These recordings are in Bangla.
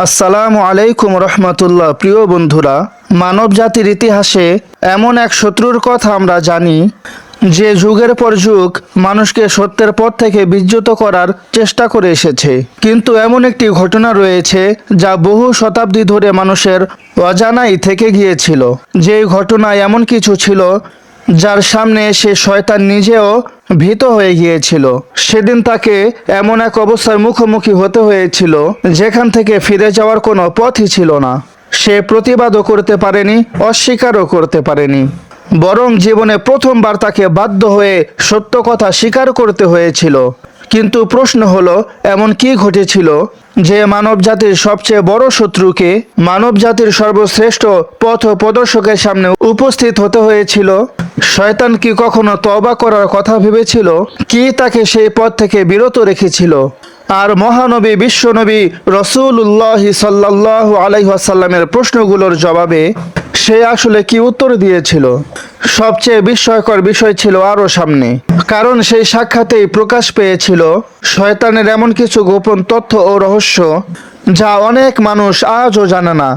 আসসালামু আলাইকুম রহমতুল্লাহ। প্রিয় বন্ধুরা, মানব জাতির ইতিহাসে এমন এক শত্রুর কথা আমরা জানি যে যুগের পর যুগ মানুষকে সত্যের পথ থেকে বিচ্যুত করার চেষ্টা করে এসেছে। কিন্তু এমন একটি ঘটনা রয়েছে যা বহু শতাব্দী ধরে মানুষের অজানাই থেকে গিয়েছিল। যেই ঘটনায় এমন কিছু ছিল যার সামনে এসে শয়তান নিজেও ভীত হয়ে গিয়েছিল। সেদিন তাকে এমন এক অবস্থার মুখোমুখি হতে হয়েছিল যেখান থেকে ফিরে যাওয়ার কোনো পথই ছিল না। সে প্রতিবাদও করতে পারেনি, অস্বীকারও করতে পারেনি, বরং জীবনে প্রথমবার তাকে বাধ্য হয়ে সত্য কথা স্বীকার করতে হয়েছিল। কিন্তু প্রশ্ন হলো, এমন কি ঘটেছিল যে মানব জাতির সবচেয়ে বড় শত্রুকে মানব জাতির সর্বশ্রেষ্ঠ পথ প্রদর্শকের সামনে উপস্থিত হতে হয়েছিল? শয়তান কি কখনো তওবা করার কথা ভেবেছিল? কি তাকে সেই পথ থেকে বিরত রেখেছিল? আর মহানবী বিশ্বনবী রাসূলুল্লাহ সাল্লাল্লাহু আলাইহি ওয়াসাল্লামের প্রশ্নগুলোর জবাবে সে আসলে কি উত্তর দিয়েছিল? সবচেয়ে বিস্ময়কর বিষয় ছিল আরও সামনে, কারণ সেই সাক্ষাতেই প্রকাশ পেয়েছিল শয়তানের এমন কিছু গোপন তথ্য ও রহস্য যা অনেক মানুষ আজও জানে না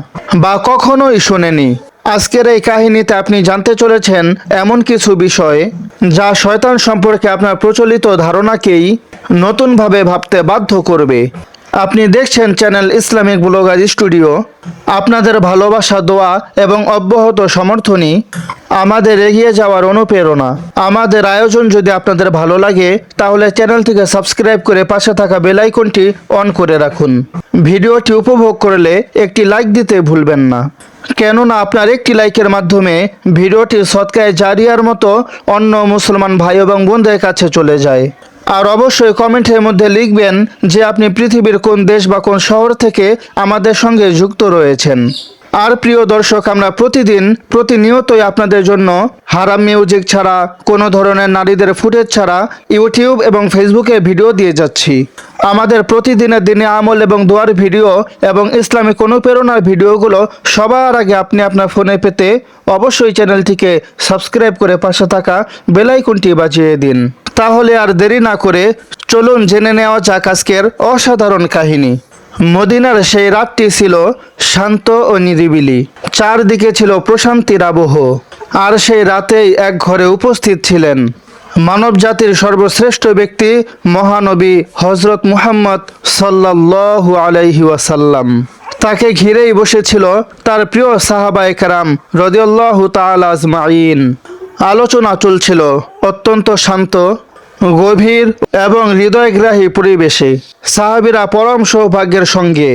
বা কখনোই শোনেনি। আজকের এই কাহিনীতে আপনি জানতে চলেছেন এমন কিছু বিষয় যা শয়তান সম্পর্কে আপনার প্রচলিত ধারণাকেই নতুনভাবে ভাবতে বাধ্য করবে। আপনি দেখছেন চ্যানেল ইসলামিক ব্লগার স্টুডিও। আপনাদের ভালোবাসা, দোয়া এবং অব্যাহত সমর্থনই আমাদের এগিয়ে যাওয়ার অনুপ্রেরণা। আমাদের আয়োজন যদি আপনাদের ভালো লাগে তাহলে চ্যানেলটিকে সাবস্ক্রাইব করে পাশে থাকা বেল আইকনটি অন করে রাখুন। ভিডিওটি উপভোগ করলে একটি লাইক দিতে ভুলবেন না, কেননা আপনার একটি লাইকের মাধ্যমে ভিডিওটি সদকায়ে জারিয়ার মতো অন্য মুসলমান ভাই এবং বোনদের কাছে চলে যায়। আর অবশ্যই কমেন্টের মধ্যে লিখবেন যে আপনি পৃথিবীর কোন দেশ বা কোন শহর থেকে আমাদের সঙ্গে যুক্ত রয়েছেন। আর প্রিয় দর্শক, আমরা প্রতিনিয়তই আপনাদের জন্য হারাম মিউজিক ছাড়া, কোনো ধরনের নারীদের ফুটেজ ছাড়া ইউটিউব এবং ফেসবুকে ভিডিও দিয়ে যাচ্ছি। আমাদের প্রতিদিনের দিনে আমল এবং দোয়ার ভিডিও এবং ইসলামিক অনুপ্রেরণার ভিডিওগুলো সবার আগে আপনি আপনার ফোনে পেতে অবশ্যই চ্যানেলটিকে সাবস্ক্রাইব করে পাশে থাকা বেল আইকনটি বাজিয়ে দিন। তাহলে আর দেরি না করে চলুন জেনে নেওয়া যাক আজকের অসাধারণ কাহিনী। মদিনার সেই রাতটি ছিল শান্ত ও নিরিবিলি। চারদিকে ছিল প্রশান্তির আবহ। আর সেই রাতেই এক ঘরে উপস্থিত ছিলেন মানব জাতির সর্বশ্রেষ্ঠ ব্যক্তি মহানবী হযরত মুহাম্মদ সাল্লাল্লাহু আলাইহি ওয়াসাল্লাম। তাকে ঘিরেই বসেছিল তার প্রিয় সাহাবায়ে কেরাম রাদিয়াল্লাহু তাআলা আজমাইন। আলোচনা চলছিল অত্যন্ত শান্ত, গভীর এবং হৃদয়গ্রাহী পরিবেশে। সাহাবীরা পরম সৌভাগ্যের সঙ্গে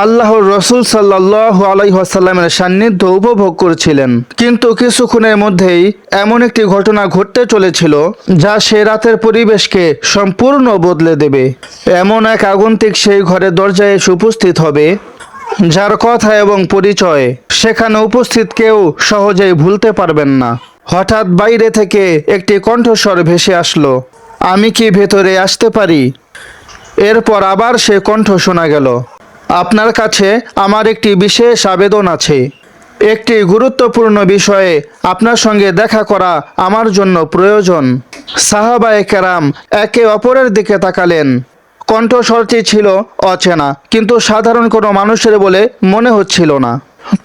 আল্লাহর রসুল সাল্লাল্লাহু আলাইহি ওয়াসাল্লামের সান্নিধ্য উপভোগ করছিলেন। কিন্তু কিছুক্ষণের মধ্যেই এমন একটি ঘটনা ঘটতে চলেছিল যা সে রাতের পরিবেশকে সম্পূর্ণ বদলে দেবে। এমন এক আগন্তুক সেই ঘরের দরজায় এসে উপস্থিত হবে যার কথা এবং পরিচয় সেখানে উপস্থিত কেউ সহজেই ভুলতে পারবেন না। হঠাৎ বাইরে থেকে একটি কণ্ঠস্বর ভেসে আসলো, আমি কি ভেতরে আসতে পারি? এরপর আবার সে কণ্ঠ শোনা গেল, আপনার কাছে আমার একটি বিশেষ আবেদন আছে। একটি গুরুত্বপূর্ণ বিষয়ে আপনার সঙ্গে দেখা করা আমার জন্য প্রয়োজন। সাহাবায়ে কেরাম একে অপরের দিকে তাকালেন। কণ্ঠস্বরটি ছিল অচেনা, কিন্তু সাধারণ কোনো মানুষের বলে মনে হচ্ছিল না।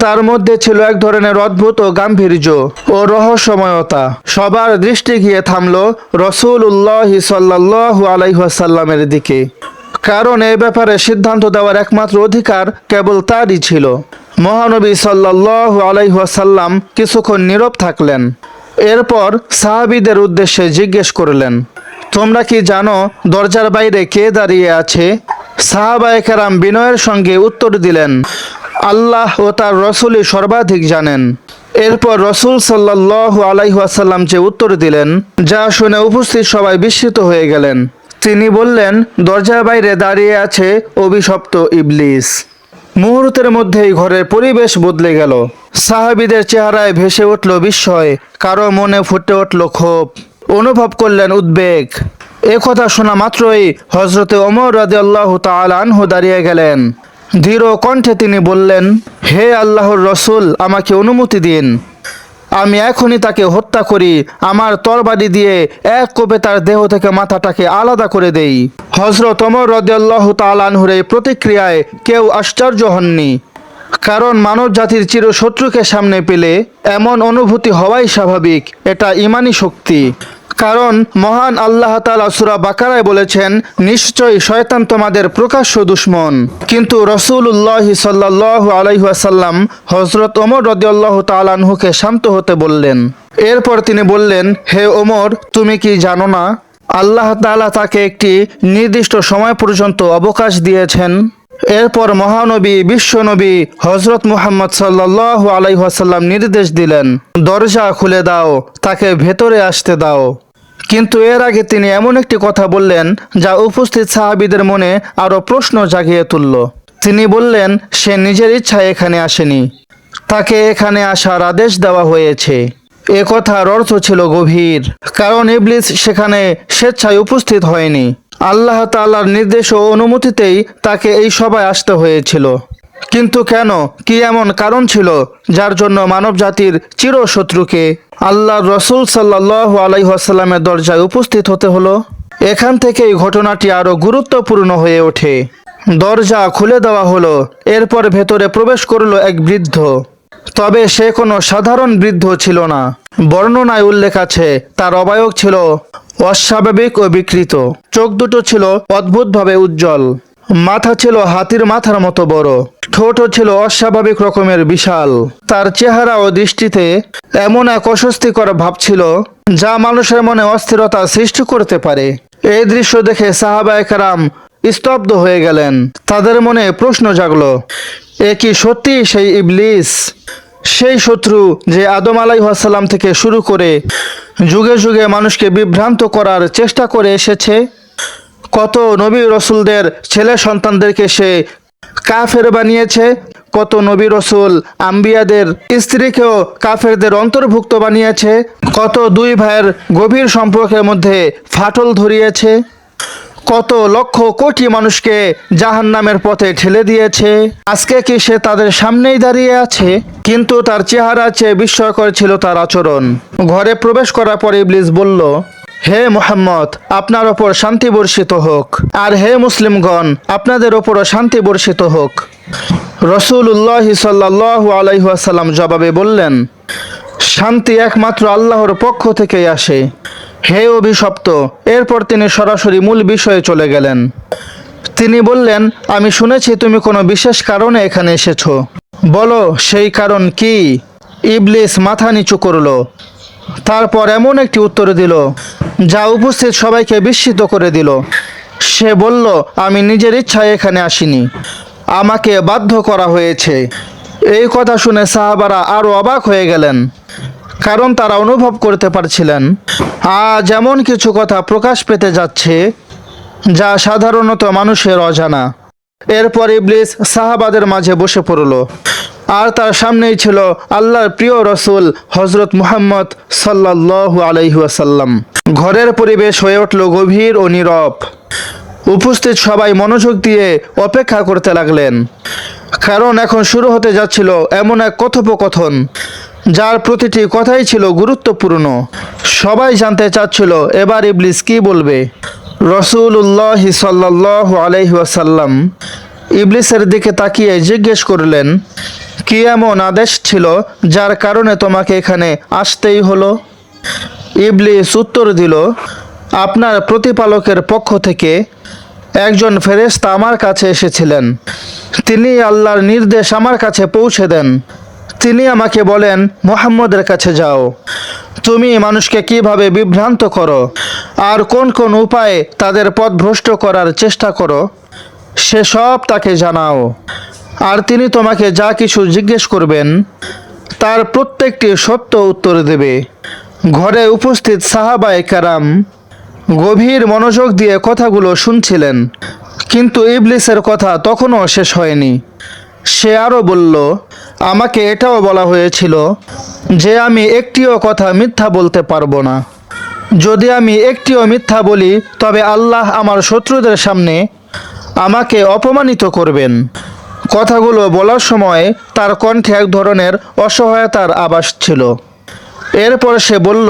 তার মধ্যে ছিল এক ধরনের অদ্ভুত গাম্ভীর্য ও রহস্যময়তা। সবার দৃষ্টি গিয়ে থামল রাসূলুল্লাহ সাল্লাল্লাহু আলাইহি ওয়াসাল্লামের দিকে, কারণ এই ব্যাপারে সিদ্ধান্ত দেওয়ার একমাত্র অধিকার কেবল তারই ছিল। মহানবী সাল্লাল্লাহু আলাইহি ওয়াসাল্লাম কিছুক্ষণ নীরব থাকলেন। এরপর সাহাবীদের উদ্দেশ্যে জিজ্ঞেস করলেন, তোমরা কি জানো দরজার বাইরে কে দাঁড়িয়ে আছে? সাহাবায়ে কেরাম বিনয়ের সঙ্গে উত্তর দিলেন, আল্লাহ ও তার রসূলই সর্বাধিক জানেন। এরপর রসূল সাল্লাল্লাহু আলাইহি ওয়াসাল্লাম যে উত্তর দিলেন, যা শুনে উপস্থিত সবাই বিস্মিত হয়ে গেলেন। তিনি বললেন, দরজার বাইরে দাঁড়িয়ে আছে অভিশপ্ত ইবলিস। মুহূর্তের মধ্যেই ঘরের পরিবেশ বদলে গেল। সাহাবীদের চেহারায় ভেসে উঠল বিস্ময়, কারো মনে ফুটে উঠল ক্ষোভ, অনুভব করলেন উদ্বেগ। একথা শোনা মাত্রই হযরতে ওমর রাদিয়াল্লাহু তাআলা আনহু দাঁড়িয়ে গেলেন। দৃঢ় কণ্ঠে তিনি বললেন, হে আল্লাহর রসূল, আমাকে অনুমতি দিন, আমি এখনই তাকে হত্যা করি। আমার তরবারি দিয়ে এক কোপে তার দেহ থেকে মাথাটাকে আলাদা করে দেই। হযরত ওমর রাদিয়াল্লাহু তাআলা আনহুর এই প্রতিক্রিয়ায় কেউ আশ্চর্য হননি, কারণ মানব জাতির চিরশত্রুকে সামনে পেলে এমন অনুভূতি হওয়াই স্বাভাবিক। এটা ঈমানি শক্তি। কারণ মহান আল্লাহ তাআলা সূরা বাকারায় বলেছেন, নিশ্চয়ই শয়তান তোমাদের প্রকাশ্য দুশমন। কিন্তু রাসূলুল্লাহ সাল্লাল্লাহু আলাইহি ওয়াসাল্লাম হযরত ওমর রাদিয়াল্লাহু তাআলা আনহুকে শান্ত হতে বললেন। এরপর তিনি বললেন, হে ওমর, তুমি কি জানো না আল্লাহ তাআলা তাকে একটি নির্দিষ্ট সময় পর্যন্ত অবকাশ দিয়েছেন। এরপর মহানবী বিশ্বনবী হযরত মুহাম্মদ সাল্লাল্লাহু আলাইহি ওয়াসাল্লাম নির্দেশ দিলেন, দরজা খুলে দাও, তাকে ভেতরে আসতে দাও। কিন্তু এর আগে তিনি এমন একটি কথা বললেন যা উপস্থিত সাহাবীদের মনে আরো প্রশ্ন জাগিয়ে তুলল। তিনি বললেন, সে নিজের ইচ্ছায় এখানে আসেনি, তাকে এখানে আসার আদেশ দেওয়া হয়েছে। এ কথার অর্থ ছিল গভীর, কারণ ইবলিস সেখানে স্বেচ্ছায় উপস্থিত হয়নি। আল্লাহ তাআলার নির্দেশ ও অনুমতিতেই তাকে এই সভায় আসতে হয়েছিল। কিন্তু কেন, কি এমন কারণ ছিল যার জন্য মানব জাতির চিরশত্রুকে আল্লাহর রাসূল সাল্লাল্লাহু আলাইহি ওয়াসাল্লামের দরজায় উপস্থিত হতে হলো? এখান থেকেই ঘটনাটি আরো গুরুত্বপূর্ণ হয়ে ওঠে। দরজা খুলে দেওয়া হলো, এরপর ভেতরে প্রবেশ করলো এক বৃদ্ধ। তবে সে কোনো সাধারণ বৃদ্ধ ছিল না। বর্ণনায় উল্লেখ আছে, তার অবয়ব ছিল অস্বাভাবিক ও বিকৃত। চোখ দুটো ছিল অদ্ভুতভাবে উজ্জ্বল, মাথা ছিল হাতির মাথার মতো বড়, ঠোঁটও ছিল অস্বাভাবিক রকমের বিশাল। তার চেহারা ও দৃষ্টিতে এমন এক অস্বস্তিকর ভাব ছিল যা মানুষের মনে অস্থিরতা সৃষ্টি করতে পারে। এই দৃশ্য দেখে সাহাবায়ে কেরাম স্তব্ধ হয়ে গেলেন। তাদের মনে প্রশ্ন জাগলো, এ কি সত্যি সেই ইবলিস, সেই শত্রু যে আদম আলাইহিস সালাম থেকে শুরু করে যুগে যুগে মানুষকে বিভ্রান্ত করার চেষ্টা করে এসেছে? কত নবী রসুলদের ছেলে সন্তানদেরকে সে কাফের বানিয়েছে, কত নবী রসুল আম্বিয়াদের স্ত্রীকেও কাফেরদের অন্তর্ভুক্ত বানিয়েছে, কত দুই ভাইয়ের গভীর সম্পর্কের মধ্যে ফাটল ধরিয়েছে, কত লক্ষ কোটি মানুষকে জাহান্নামের পথে ঠেলে দিয়েছে। আজকে কি সে তাদের সামনেই দাঁড়িয়ে আছে? কিন্তু তার চেহারা চেয়ে বিস্ময়কর ছিল তার আচরণ। ঘরে প্রবেশ করার পর ইবলিস বলল, হে মুহাম্মদ, আপনার ওপর শান্তি বর্ষিত হোক, আর হে মুসলিমগণ, আপনাদের ওপরও শান্তি বর্ষিত হোক। রাসূলুল্লাহ সাল্লাল্লাহু আলাইহি ওয়াসাল্লাম জবাবে বললেন, শান্তি একমাত্র আল্লাহর পক্ষ থেকেই আসে, হে অভিশপ্ত। এরপর তিনি সরাসরি মূল বিষয়ে চলে গেলেন। তিনি বললেন, আমি শুনেছি তুমি কোনো বিশেষ কারণে এখানে এসেছো, বলো সেই কারণ কি? ইবলিস মাথা নিচু করলো, তারপর এমন একটি উত্তর দিল যা উপস্থিত সবাইকে বিস্মিত করে দিল। সে বলল, আমি নিজের ইচ্ছায় এখানে আসিনি, আমাকে বাধ্য করা হয়েছে। এই কথা শুনে সাহাবারা আরো অবাক হয়ে গেলেন, কারণ তারা অনুভব করতে পারছিলেন আজ এমন কিছু কথা প্রকাশ পেতে যাচ্ছে যা সাধারণত মানুষের অজানা। এরপর ইবলিস সাহাবাদের মাঝে বসে পড়ল, আর তার সামনেই ছিল আল্লাহর প্রিয় রসুল হযরত মুহাম্মদ সাল্লাল্লাহু আলাইহি ওয়াসাল্লাম। ঘরের পরিবেশ হয়ে উঠল গভীর ও নীরব। উপস্থিত সবাই মনোযোগ দিয়ে অপেক্ষা করতে লাগলেন, কারণ এখন শুরু হতে যাচ্ছিল এমন এক কথোপকথন যার প্রতিটি কথাই ছিল গুরুত্বপূর্ণ। সবাই জানতে চাচ্ছিল এবার ইবলিস কি বলবে। রাসূলুল্লাহ সাল্লাল্লাহু আলাইহি ওয়াসাল্লাম ইবলিসের দিকে তাকিয়ে জিজ্ঞেস করলেন, কি এমন আদেশ ছিল যার কারণে তোমাকে এখানে আসতেই হলো? ইবলিস উত্তর দিল, আপনার প্রতিপালকের পক্ষ থেকে একজন ফেরেশতা আমার কাছে এসেছিলেন। তিনি আল্লাহর নির্দেশ আমার কাছে পৌঁছে দেন। তিনি আমাকে বলেন, মুহাম্মদের কাছে যাও, তুমি মানুষকে কিভাবে বিভ্রান্ত করো আর কোন কোন উপায়ে তাদের পথ ভ্রষ্ট করার চেষ্টা করো সে সব তাকে জানাও। আর তিনি তোমাকে যা কিছু জিজ্ঞেস করবেন তার প্রত্যেকটি সত্য উত্তর দেবে। ঘরে উপস্থিত সাহাবায়ে কেরাম গভীর মনোযোগ দিয়ে কথাগুলো শুনছিলেন, কিন্তু ইবলিসের কথা তখনও শেষ হয়নি। সে আরও বলল, আমাকে এটাও বলা হয়েছিল যে আমি একটিও কথা মিথ্যা বলতে পারবো না। যদি আমি একটিও মিথ্যা বলি তবে আল্লাহ আমার শত্রুদের সামনে আমাকে অপমানিত করবেন। কথাগুলো বলার সময় তার কণ্ঠে এক ধরনের অসহায়তার আভাস ছিল। এরপর সে বলল,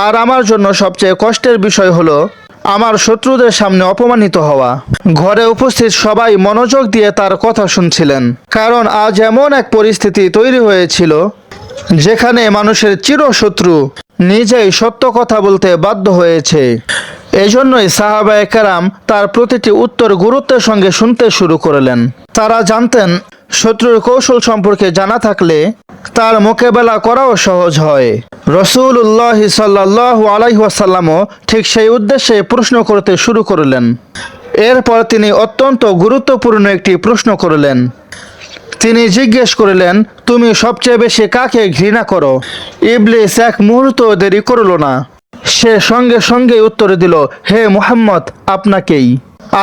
আর আমার জন্য সবচেয়ে কষ্টের বিষয় হলো আমার শত্রুদের সামনে অপমানিত হওয়া। ঘরে উপস্থিত সবাই মনোযোগ দিয়ে তার কথা শুনছিলেন, কারণ আজ এমন এক পরিস্থিতি তৈরি হয়েছিল যেখানে মানুষের চিরশত্রু নিজেই সত্য কথা বলতে বাধ্য হয়েছে। এজন্যই সাহাবায়ে কেরাম তার প্রতিটি উত্তর গুরুত্বের সঙ্গে শুনতে শুরু করলেন। তারা জানতেন শত্রুর কৌশল সম্পর্কে জানা থাকলে তার মোকাবেলা করাও সহজ হয়। রাসূলুল্লাহ সাল্লাল্লাহু আলাইহি ওয়াসাল্লামও ঠিক সেই উদ্দেশ্যে প্রশ্ন করতে শুরু করলেন। এরপর তিনি অত্যন্ত গুরুত্বপূর্ণ একটি প্রশ্ন করলেন। তিনি জিজ্ঞেস করলেন, তুমি সবচেয়ে বেশি কাকে ঘৃণা করো? ইবলিস এক মুহূর্ত দেরি করল না, সে সঙ্গে সঙ্গে উত্তর দিল, হে মুহাম্মদ, আপনাকেই।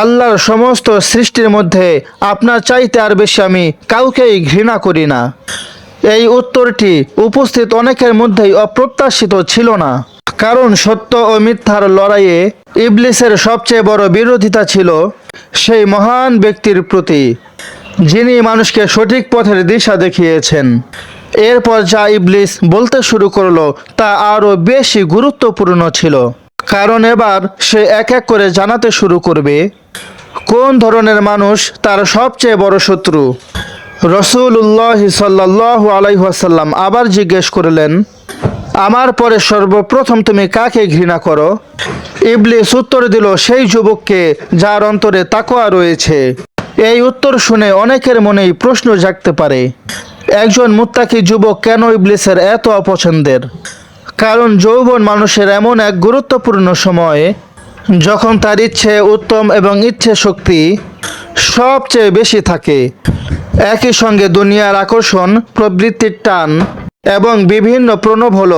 আল্লাহর সমস্ত সৃষ্টির মধ্যে আপনার চাইতে আর বেশি আমি কাউকেই ঘৃণা করি না। এই উত্তরটি উপস্থিত অনেকের মধ্যেই অপ্রত্যাশিত ছিল না, কারণ সত্য ও মিথ্যার লড়াইয়ে ইবলিসের সবচেয়ে বড় বিরোধিতা ছিল সেই মহান ব্যক্তির প্রতি, যিনি মানুষকে সঠিক পথের দিশা দেখিয়েছেন। এরপর যা ইবলিস বলতে শুরু করলো তা আরও বেশি গুরুত্বপূর্ণ ছিল, কারণ এবার সে এক এক করে জানাতে শুরু করবে কোন ধরনের মানুষ তার সবচেয়ে বড় শত্রু। রাসূলুল্লাহ সাল্লাল্লাহু আলাইহি ওয়াসাল্লাম আবার জিজ্ঞেস করলেন, আমার পরে সর্বপ্রথম তুমি কাকে ঘৃণা করো? ইবলিস উত্তর দিল, সেই যুবককে যার অন্তরে তাকওয়া রয়েছে। এই উত্তর শুনে অনেকের মনেই প্রশ্ন জাগতে পারে, একজন মুত্তাকি যুবক কেন ইবলিসের এত অপছন্দের? কারণ যৌবন মানুষের এমন এক গুরুত্বপূর্ণ সময় যখন তার ইচ্ছে উত্তম এবং ইচ্ছে শক্তি সবচেয়ে বেশি থাকে। একই সঙ্গে দুনিয়ার আকর্ষণ, প্রবৃত্তির টান এবং বিভিন্ন প্রলোভন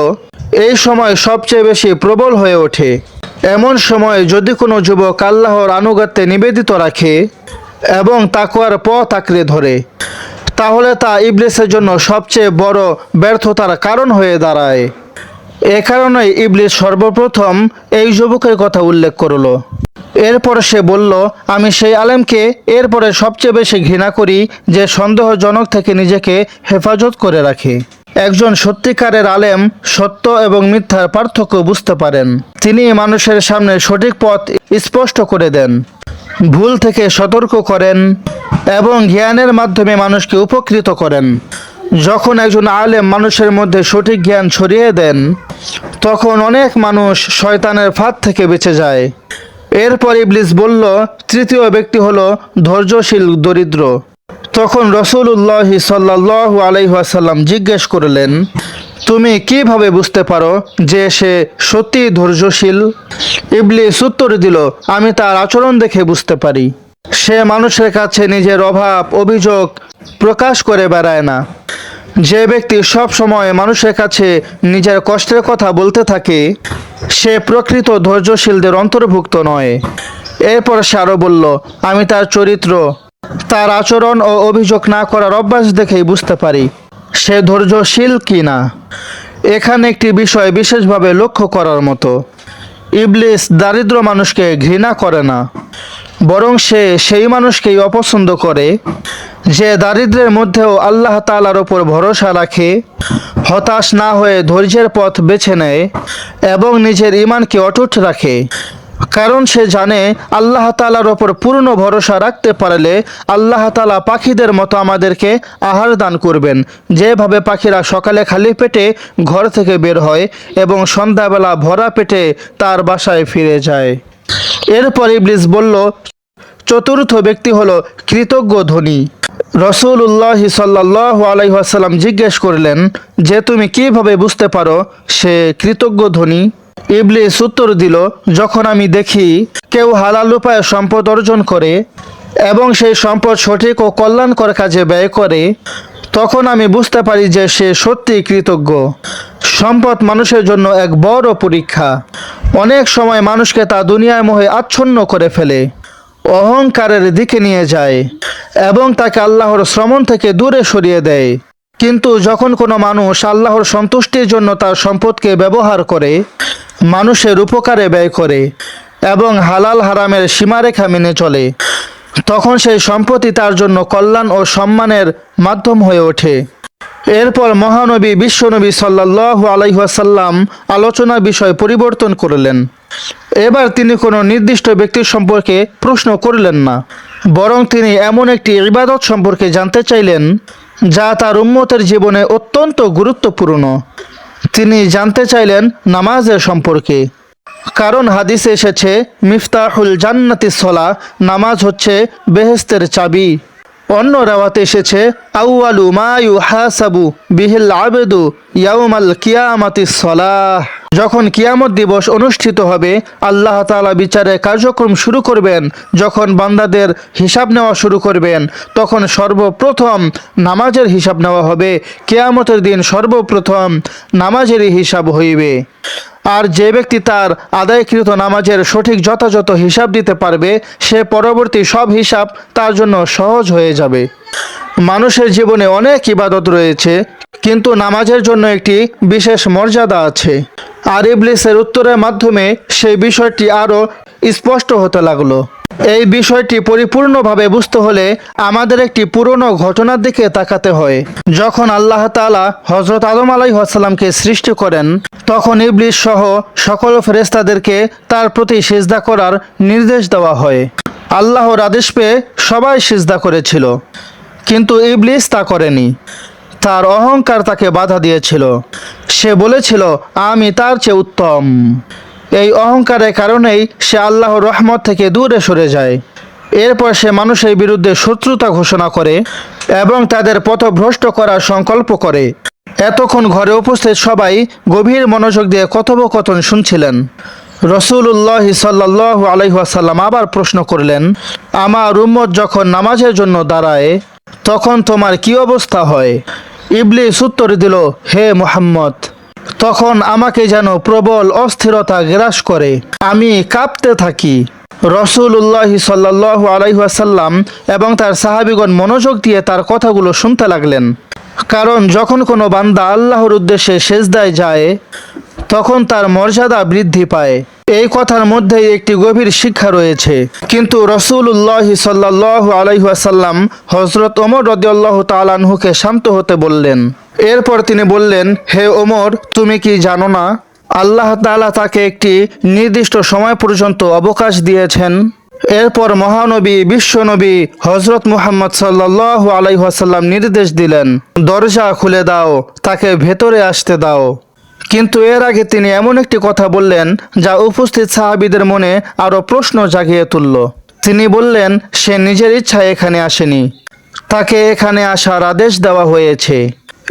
এই সময় সবচেয়ে বেশি প্রবল হয়ে ওঠে। এমন সময় যদি কোনো যুবক আল্লাহর আনুগত্যে নিবেদিত রাখে এবং তাকওয়ার পথ আঁকড়ে ধরে, তাহলে তা ইবলিসের জন্য সবচেয়ে বড় ব্যর্থতার কারণ হয়ে দাঁড়ায়। এ কারণেই ইবলিস সর্বপ্রথম এই যুবকের কথা উল্লেখ করল। এরপর সে বলল, আমি সেই আলেমকে এরপরে সবচেয়ে বেশি ঘৃণা করি যে সন্দেহজনক থেকে নিজেকে হেফাজত করে রাখে। একজন সত্যিকারের আলেম সত্য এবং মিথ্যার পার্থক্য বুঝতে পারেন। তিনি মানুষের সামনে সঠিক পথ স্পষ্ট করে দেন, ভুল থেকে সতর্ক করেন এবং জ্ঞানের মাধ্যমে মানুষকে উপকৃত করেন। যখন একজন আলেম মানুষের মধ্যে সঠিক জ্ঞান ছড়িয়ে দেন, তখন অনেক মানুষ শয়তানের ফাঁদ থেকে বেঁচে যায়। এরপর ইবলিস বলল, তৃতীয় ব্যক্তি হলো ধৈর্যশীল দরিদ্র। তখন রাসূলুল্লাহ সাল্লাল্লাহু আলাইহি ওয়াসাল্লাম জিজ্ঞেস করলেন, তুমি কিভাবে বুঝতে পারো যে সে সত্যি ধৈর্যশীল? ইবলিস উত্তর দিল, আমি তার আচরণ দেখে বুঝতে পারি। সে মানুষের কাছে নিজের অভাব অভিযোগ প্রকাশ করে বেড়ায় না। যে ব্যক্তি সব সময় মানুষের কাছে নিজের কষ্টের কথা বলতে থাকে, সে প্রকৃত ধৈর্যশীলদের অন্তর্ভুক্ত নয়। এরপর সে আরও বলল, আমি তার চরিত্র, তার আচরণ ও অভিযোগ না করার অভ্যাস দেখেই বুঝতে পারি সে ধৈর্যশীল কি না। এখানে একটি বিষয় বিশেষভাবে লক্ষ্য করার মতো, ইবলিস দারিদ্র মানুষকে ঘৃণা করে না, বরং সে সেই মানুষকেই অপছন্দ করে যে দারিদ্র্যের মধ্যেও আল্লাহ তাআলার ওপর ভরসা রাখে, হতাশ না হয়ে ধৈর্যের পথ বেছে নেয় এবং নিজের ঈমানকে অটুট রাখে। কারণ সে জানে আল্লাহ তাআলার ওপর পূর্ণ ভরসা রাখতে পারলে আল্লাহ তাআলা পাখিদের মতো আমাদেরকে আহার দান করবেন, যেভাবে পাখিরা সকালে খালি পেটে ঘর থেকে বের হয় এবং সন্ধ্যাবেলা ভরা পেটে তার বাসায় ফিরে যায়। এরপর ইবলিস বলল, চতুর্থ ব্যক্তি হলো কৃতজ্ঞ ধনী। রাসূলুল্লাহ সাল্লাল্লাহু আলাইহি ওয়াসাল্লাম জিজ্ঞেস করলেন যে তুমি কিভাবে বুঝতে পারো সে কৃতজ্ঞ ধনী? ইবলিস উত্তর দিল, যখন আমি দেখি কেউ হালাল উপায়ে সম্পদ অর্জন করে এবং সেই সম্পদ সঠিক ও কল্যাণকর কাজে ব্যয় করে, তখন আমি বুঝতে পারি যে সে সত্যিই কৃতজ্ঞ। সম্পদ মানুষের জন্য এক বড় পরীক্ষা। অনেক সময় মানুষকে তা দুনিয়ার মোহে আচ্ছন্ন করে ফেলে, অহংকারের দিকে নিয়ে যায় এবং তাকে আল্লাহর শ্রমণ থেকে দূরে সরিয়ে দেয়। কিন্তু যখন কোনো মানুষ আল্লাহর সন্তুষ্টির জন্য তার সম্পদকে ব্যবহার করে, মানুষের উপকারে ব্যয় করে এবং হালাল হারামের সীমারেখা মেনে চলে, তখন সেই সম্পত্তি তার জন্য কল্যাণ ও সম্মানের মাধ্যম হয়ে ওঠে। এরপর মহানবী বিশ্বনবী সাল্লাল্লাহু আলাইহি ওয়াসাল্লাম আলোচনার বিষয় পরিবর্তন করলেন। এবার তিনি কোনো নির্দিষ্ট ব্যক্তির সম্পর্কে প্রশ্ন করলেন না, বরং তিনি এমন একটি ইবাদত সম্পর্কে জানতে চাইলেন যা তার উম্মতের জীবনে অত্যন্ত গুরুত্বপূর্ণ। তিনি জানতে চাইলেন নামাজের সম্পর্কে, কারণ হাদিসে এসেছে মিফতাহুল জান্নাতিস সালাহ, নামাজ হচ্ছে বেহেশতের চাবি। অন্য রাওয়াতে এসেছে আউয়ালু মা ইউহাসাবু বিহিল আবেদু ইয়াউমাল কিয়ামাতিস সালাহ। যখন কিয়ামত দিবস অনুষ্ঠিত হবে, আল্লাহ তাআলা বিচারে কার্যক্রম শুরু করবেন, যখন বান্দাদের হিসাব নেওয়া শুরু করবেন, তখন সর্বপ্রথম নামাজের হিসাব নেওয়া হবে। কিয়ামতের দিন সর্বপ্রথম নামাজেরই হিসাব হইবে। আর যে ব্যক্তি তার আদায়কৃত নামাজের সঠিক যথাযথ হিসাব দিতে পারবে, সে পরবর্তী সব হিসাব তার জন্য সহজ হয়ে যাবে। মানুষের জীবনে অনেক ইবাদত রয়েছে, কিন্তু নামাজের জন্য একটি বিশেষ মর্যাদা আছে। আর ইবলিসের উত্তরের মাধ্যমে সেই বিষয়টি আরও স্পষ্ট হতে লাগলো। এই বিষয়টি পরিপূর্ণভাবে বুঝতে হলে আমাদের একটি পুরনো ঘটনার দিকে তাকাতে হয়। যখন আল্লাহ তাআলা হযরত আদম আলাইহিস সালামকে সৃষ্টি করেন, তখন ইবলিস সহ সকল ফেরেশতাদেরকে তার প্রতি সিজদা করার নির্দেশ দেওয়া হয়। আল্লাহর আদেশ পেয়ে সবাই সিজদা করেছিল, কিন্তু ইবলিস তা করেনি। তার অহংকার তাকে বাধা দিয়েছিল। সে বলেছিল, আমি তার চেয়ে উত্তম। এই অহংকারের কারণেই সে আল্লাহর রহমত থেকে দূরে সরে যায়। এরপর সে মানুষের বিরুদ্ধে শত্রুতা ঘোষণা করে এবং তাদের পথভ্রষ্ট করার সংকল্প করে। এতক্ষণ ঘরে উপস্থিত সবাই গভীর মনোযোগ দিয়ে কথোপকথন শুনছিলেন। রাসূলুল্লাহ সাল্লাল্লাহু আলাইহি ওয়াসাল্লাম আবার প্রশ্ন করলেন, আমার উম্মত যখন নামাজের জন্য দাঁড়ায়, তখন তোমার কি অবস্থা হয়? ইবলিস উত্তর দিল, হে মুহাম্মদ, তখন আমাকে যেন প্রবল অস্থিরতা গ্রাস করে, আমি কাঁপতে থাকি। রাসূলুল্লাহ সাল্লাল্লাহু আলাইহি ওয়াসাল্লাম এবং তার সাহাবীগণ মনোযোগ দিয়ে তার কথাগুলো শুনতে লাগলেন। কারণ যখন কোনো বান্দা আল্লাহর উদ্দেশ্যে সেজদায় যায়, তখন তার মর্যাদা বৃদ্ধি পায়। এই কথার মধ্যেই একটি গভীর শিক্ষা রয়েছে। কিন্তু রাসূলুল্লাহ সাল্লাল্লাহু আলাইহি ওয়াসাল্লাম হযরত ওমর রাদিয়াল্লাহু তাআলা আনহুকে শান্ত হতে বললেন। এরপর তিনি বললেন, হে ওমর, তুমি কি জানো না আল্লাহ তাআলা তাকে একটি নির্দিষ্ট সময় পর্যন্ত অবকাশ দিয়েছেন? এরপর মহানবী বিশ্বনবী হযরত মুহাম্মদ সাল্লাল্লাহু আলাইহি ওয়াসাল্লাম নির্দেশ দিলেন, দরজা খুলে দাও, তাকে ভেতরে আসতে দাও। কিন্তু এর আগে তিনি এমন একটি কথা বললেন যা উপস্থিত সাহাবীদের মনে আরও প্রশ্ন জাগিয়ে তুলল। তিনি বললেন, সে নিজের ইচ্ছায় এখানে আসেনি, তাকে এখানে আসার আদেশ দেওয়া হয়েছে।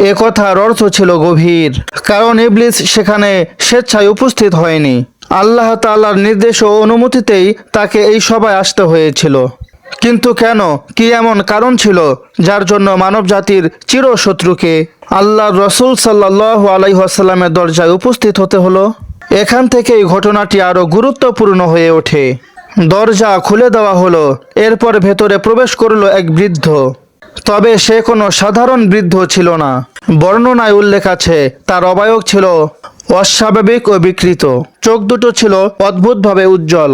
এ কথার অর্থ ছিল গভীর, কারণ ইবলিস সেখানে স্বেচ্ছায় উপস্থিত হয়নি। আল্লাহ তাআলার নির্দেশ ও অনুমতিতেই তাকে এই সভায় আসতে হয়েছিল। কিন্তু কেন? কি এমন কারণ ছিল যার জন্য মানব জাতির চিরশত্রুকে আল্লাহর রাসূল সাল্লাল্লাহু আলাইহি ওয়াসাল্লামের দরজায় উপস্থিত হতে হলো? এখান থেকেই ঘটনাটি আরও গুরুত্বপূর্ণ হয়ে ওঠে। দরজা খুলে দেওয়া হলো। এরপর ভেতরে প্রবেশ করলো এক বৃদ্ধ। তবে সে কোনো সাধারণ বৃদ্ধ ছিল না। বর্ণনায় উল্লেখ আছে, তার অবয়ব ছিল অস্বাভাবিক ও বিকৃত। চোখ দুটো ছিল অদ্ভুতভাবে উজ্জ্বল।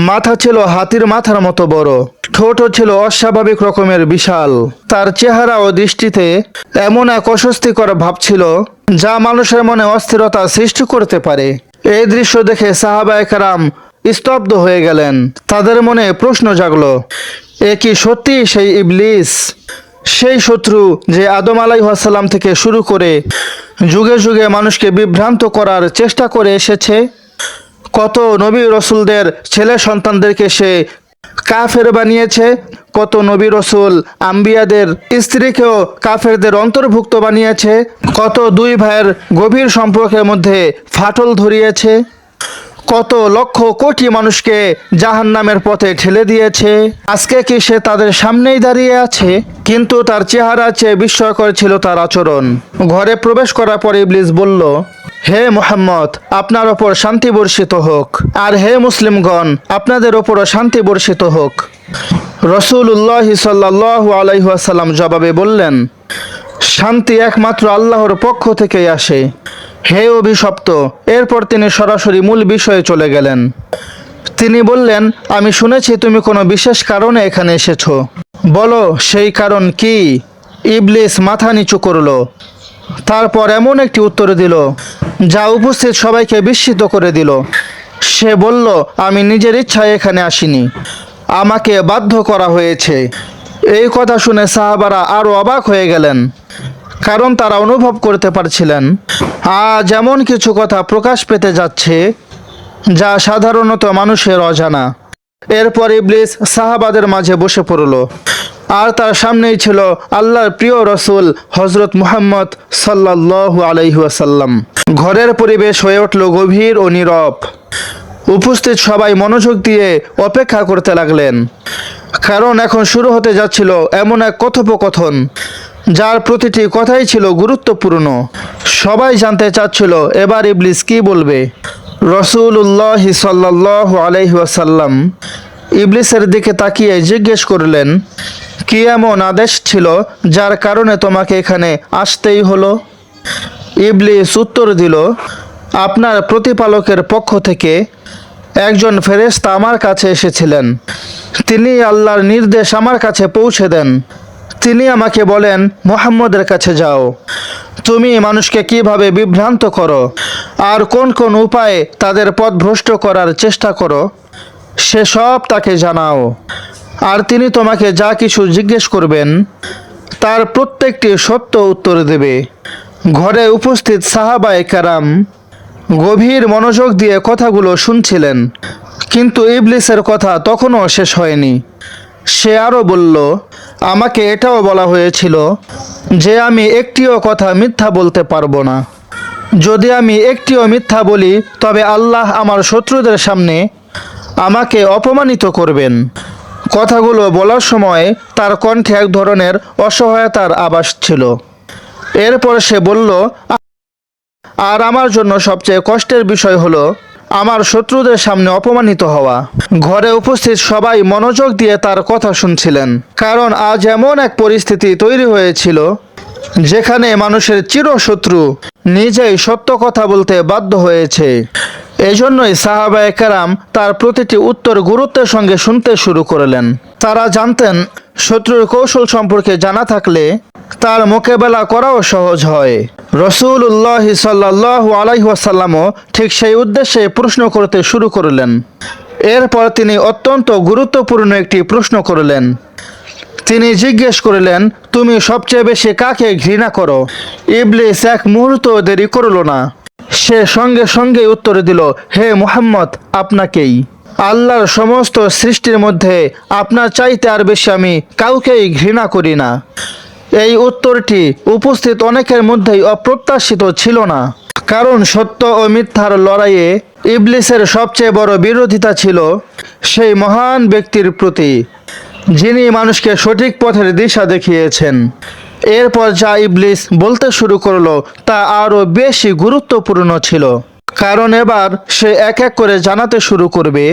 মাথা ছিল হাতির মাথার মতো বড়। ঠোঁটও ছিল অস্বাভাবিক রকমের বিশাল। তার চেহারা ও দৃষ্টিতে এমন এক অস্বস্তিকর ভাব ছিল যা মানুষের মনে অস্থিরতা সৃষ্টি করতে পারে। এই দৃশ্য দেখে সাহাবায়ে কেরাম স্তব্ধ হয়ে গেলেন। তাদের মনে প্রশ্ন জাগলো, এ কি সত্যি সেই ইবলিস, সেই শত্রু যে আদম আলাইহিস সালাম থেকে শুরু করে যুগে যুগে মানুষকে বিভ্রান্ত করার চেষ্টা করে এসেছে? কত নবী রসুলদের ছেলে সন্তানদেরকে সে কাফের বানিয়েছে, কত নবী রসুল আম্বিয়াদের স্ত্রীকেও কাফেরদের অন্তর্ভুক্ত বানিয়েছে, কত দুই ভাইয়ের গভীর সম্পর্কের মধ্যে ফাটল ধরিয়েছে, কত লক্ষ কোটি মানুষকে জাহান্নামের পথে ঠেলে দিয়েছে। আজকে কি সে তাদের সামনেই দাঁড়িয়ে আছে? কিন্তু তার চেহারা চেয়ে বিস্ময়কর ছিল তার আচরণ। ঘরে প্রবেশ করার পর ইবলিস বলল, হে মুহাম্মদ, আপনার ওপর শান্তি বর্ষিত হোক, আর হে মুসলিমগণ, আপনাদের ওপরও শান্তি বর্ষিত হোক। রাসূলুল্লাহ সাল্লাল্লাহু আলাইহি ওয়াসাল্লাম জবাবে বললেন, শান্তি একমাত্র আল্লাহর পক্ষ থেকেই আসে, হে অভিশপ্ত। এরপর তিনি সরাসরি মূল বিষয়ে চলে গেলেন। তিনি বললেন, আমি শুনেছি তুমি কোনো বিশেষ কারণে এখানে এসেছো, বলো সেই কারণ কি? ইবলিস মাথা নিচু করল তারপর এমন একটি উত্তর দিল যা উপস্থিত সবাইকে বিস্মিত করে দিল। সে বলল, আমি নিজের ইচ্ছায় এখানে আসিনি, আমাকে বাধ্য করা হয়েছে। এই কথা শুনে সাহাবারা আরও অবাক হয়ে গেলেন, কারণ তারা অনুভব করতে পারছিলেন আজ এমন কিছু কথা প্রকাশ পেতে যাচ্ছে যা সাধারণত মানুষের অজানা। এরপর ইবলিস সাহাবাদের মাঝে বসে পড়ল, আর তার সামনেই ছিল আল্লাহর প্রিয় রসুল হজরত মুহাম্মদ সাল্লাল্লাহু আলাইহি ওয়াসাল্লাম। ঘরের পরিবেশ হয়ে উঠল গভীর ও নীরব। উপস্থিত সবাই মনোযোগ দিয়ে অপেক্ষা করতে লাগলেন, কারণ এখন শুরু হতে যাচ্ছিল এমন এক কথোপকথন যার প্রতিটি কথাই ছিল গুরুত্বপূর্ণ। সবাই জানতে চাচ্ছিল এবার ইবলিস কি বলবে। রাসূলুল্লাহ সাল্লাল্লাহু আলাইহি ওয়াসাল্লাম ইবলিসের দিকে তাকিয়ে জিজ্ঞেস করলেন, কি এমন আদেশ ছিল যার কারণে তোমাকে এখানে আসতেই হলো? ইবলিস উত্তর দিল, আপনার প্রতিপালকের পক্ষ থেকে একজন ফেরেশতা আমার কাছে এসেছিলেন। তিনি আল্লাহর নির্দেশ আমার কাছে পৌঁছে দেন। তিনি আমাকে বলেন, মুহাম্মদের কাছে যাও, তুমি মানুষকে কিভাবে বিভ্রান্ত করো আর কোন কোন উপায়ে তাদের পথ ভ্রষ্ট করার চেষ্টা করো সেসব তাকে জানাও। আর তিনি তোমাকে যা কিছু জিজ্ঞেস করবেন তার প্রত্যেকটি সত্য উত্তর দেবে। ঘরে উপস্থিত সাহাবায়ে কেরাম গভীর মনোযোগ দিয়ে কথাগুলো শুনছিলেন, কিন্তু ইবলিসের কথা তখনও শেষ হয়নি। সে আরও বলল, আমাকে এটাও বলা হয়েছিল যে আমি একটিও কথা মিথ্যা বলতে পারবো না। যদি আমি একটিও মিথ্যা বলি তবে আল্লাহ আমার শত্রুদের সামনে আমাকে অপমানিত করবেন। কথাগুলো বলার সময় তার কণ্ঠে এক ধরনের অসহায়তার আভাস ছিল। এরপর সে বলল, আর আমার জন্য সবচেয়ে কষ্টের বিষয় হলো আমার শত্রুদের সামনে অপমানিত হওয়া। ঘরে উপস্থিত সবাই মনোযোগ দিয়ে তার কথা শুনছিলেন, কারণ আজ এমন এক পরিস্থিতি তৈরি হয়েছিল যেখানে মানুষের চিরশত্রু নিজেই সত্য কথা বলতে বাধ্য হয়েছে। এজন্যই সাহাবায়ে কেরাম তার প্রতিটি উত্তর গুরুত্বের সঙ্গে শুনতে শুরু করলেন। তারা জানতেন শত্রুর কৌশল সম্পর্কে জানা থাকলে তার মোকাবেলা করাও সহজ হয়। রাসূলুল্লাহ সাল্লাল্লাহু আলাইহি ওয়াসাল্লামও ঠিক সেই উদ্দেশ্যে প্রশ্ন করতে শুরু করলেন। এরপর তিনি অত্যন্ত গুরুত্বপূর্ণ একটি প্রশ্ন করলেন। তিনি জিজ্ঞেস করলেন, তুমি সবচেয়ে বেশি কাকে ঘৃণা করো? ইবলিস এক মুহূর্ত দেরি করল না, সে সঙ্গে সঙ্গে উত্তর দিল, হে মুহাম্মদ, আপনাকেই। আল্লাহর সমস্ত সৃষ্টির মধ্যে আপনার চাইতে আর বেশি আমি কাউকেই ঘৃণা করি না। এই উত্তরটি উপস্থিত অনেকের মধ্যেই অপ্রত্যাশিত ছিল না, কারণ সত্য ও মিথ্যার লড়াইয়ে ইবলিসের সবচেয়ে বড় বিরোধিতা ছিল সেই মহান ব্যক্তির প্রতি যিনি মানুষকে সঠিক পথের দিশা দেখিয়েছেন। এরপর যা ইবলিস বলতে শুরু করলো তা আরও বেশি গুরুত্বপূর্ণ ছিল, কারণ এবার সে এক এক করে জানাতে শুরু করবে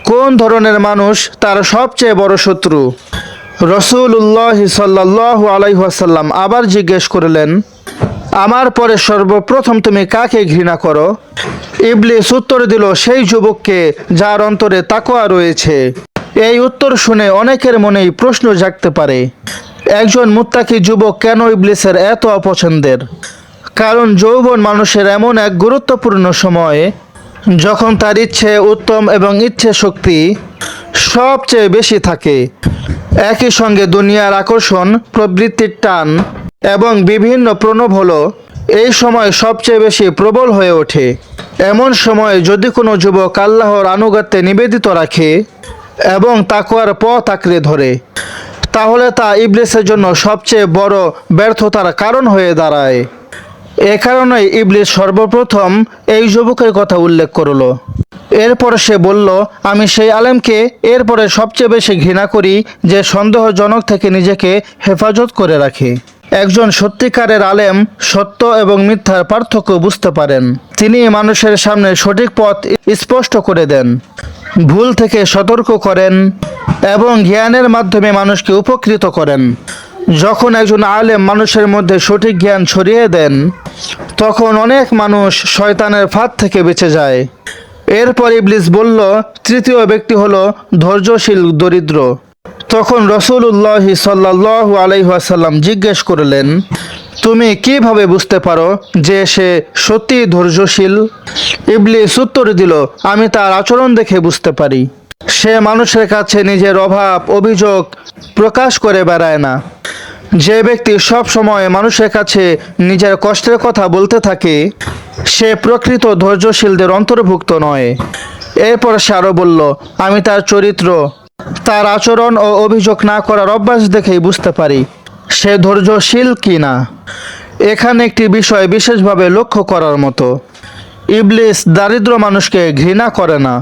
কোন ধরনের মানুষ তার সবচেয়ে বড় শত্রু। রাসূলুল্লাহ সাল্লাল্লাহু আলাইহি ওয়াসাল্লাম আবার জিজ্ঞেস করলেন, আমার পরে সর্বপ্রথম তুমি কাকে ঘৃণা করো? ইবলিস উত্তর দিল, সেই যুবককে যার অন্তরে তাকওয়া রয়েছে। এই উত্তর শুনে অনেকের মনেই প্রশ্ন জাগতে পারে, একজন মুত্তাকি যুবক কেন ইবলিসের এত অপছন্দের? কারণ যৌবন মানুষের এমন এক গুরুত্বপূর্ণ সময় যখন তার ইচ্ছে উত্তম এবং ইচ্ছে শক্তি সবচেয়ে বেশি থাকে। একই সঙ্গে দুনিয়ার আকর্ষণ, প্রবৃত্তির টান এবং বিভিন্ন প্রলোভন এই সময় সবচেয়ে বেশি প্রবল হয়ে ওঠে। এমন সময় যদি কোনো যুবক আল্লাহর আনুগত্যে নিবেদিত রাখে এবং তাকওয়ার পথ আঁকড়ে ধরে, তাহলে তা ইবলিসের জন্য সবচেয়ে বড় ব্যর্থতার কারণ হয়ে দাঁড়ায়। এ কারণেই ইবলিস সর্বপ্রথম এই যুবকের কথা উল্লেখ করলো। এরপর সে বলল, আমি সেই আলেমকে এরপরে সবচেয়ে বেশি ঘৃণা করি যে সন্দেহজনক থেকে নিজেকে হেফাজত করে রাখে। একজন সত্যিকারের আলেম সত্য এবং মিথ্যার পার্থক্য বুঝতে পারেন। তিনি মানুষের সামনে সঠিক পথ স্পষ্ট করে দেন, ভুল থেকে সতর্ক করেন এবং জ্ঞানের মাধ্যমে মানুষকে উপকৃত করেন। যখন একজন আলেম মানুষের মধ্যে সঠিক জ্ঞান ছড়িয়ে দেন, তখন অনেক মানুষ শয়তানের ফাঁদ থেকে বেঁচে যায়। এরপর ইবলিস বলল, তৃতীয় ব্যক্তি হলো ধৈর্যশীল দরিদ্র। তখন রাসূলুল্লাহ সাল্লাল্লাহু আলাইহি ওয়াসাল্লাম জিজ্ঞেস করলেন, তুমি কিভাবে বুঝতে পারো যে সে সত্যি ধৈর্যশীল? ইবলিস উত্তর দিল, আমি তার আচরণ দেখে বুঝতে পারি। সে মানুষের কাছে নিজের অভাব অভিযোগ প্রকাশ করে বেড়ায় না। যে ব্যক্তি সব সময় মানুষের কাছে নিজের কষ্টের কথা বলতে থাকে, সে প্রকৃত ধৈর্যশীলদের অন্তর্ভুক্ত নয়। এরপর সে আরও বলল, আমি তার চরিত্র, তার আচরণ ও অভিযোগ না করার অভ্যাস দেখেই বুঝতে পারি সে ধৈর্যশীল কি না। এখানে একটি বিষয় বিশেষভাবে লক্ষ্য করার মতো। ইবলিস দারিদ্র মানুষকে ঘৃণা করে না,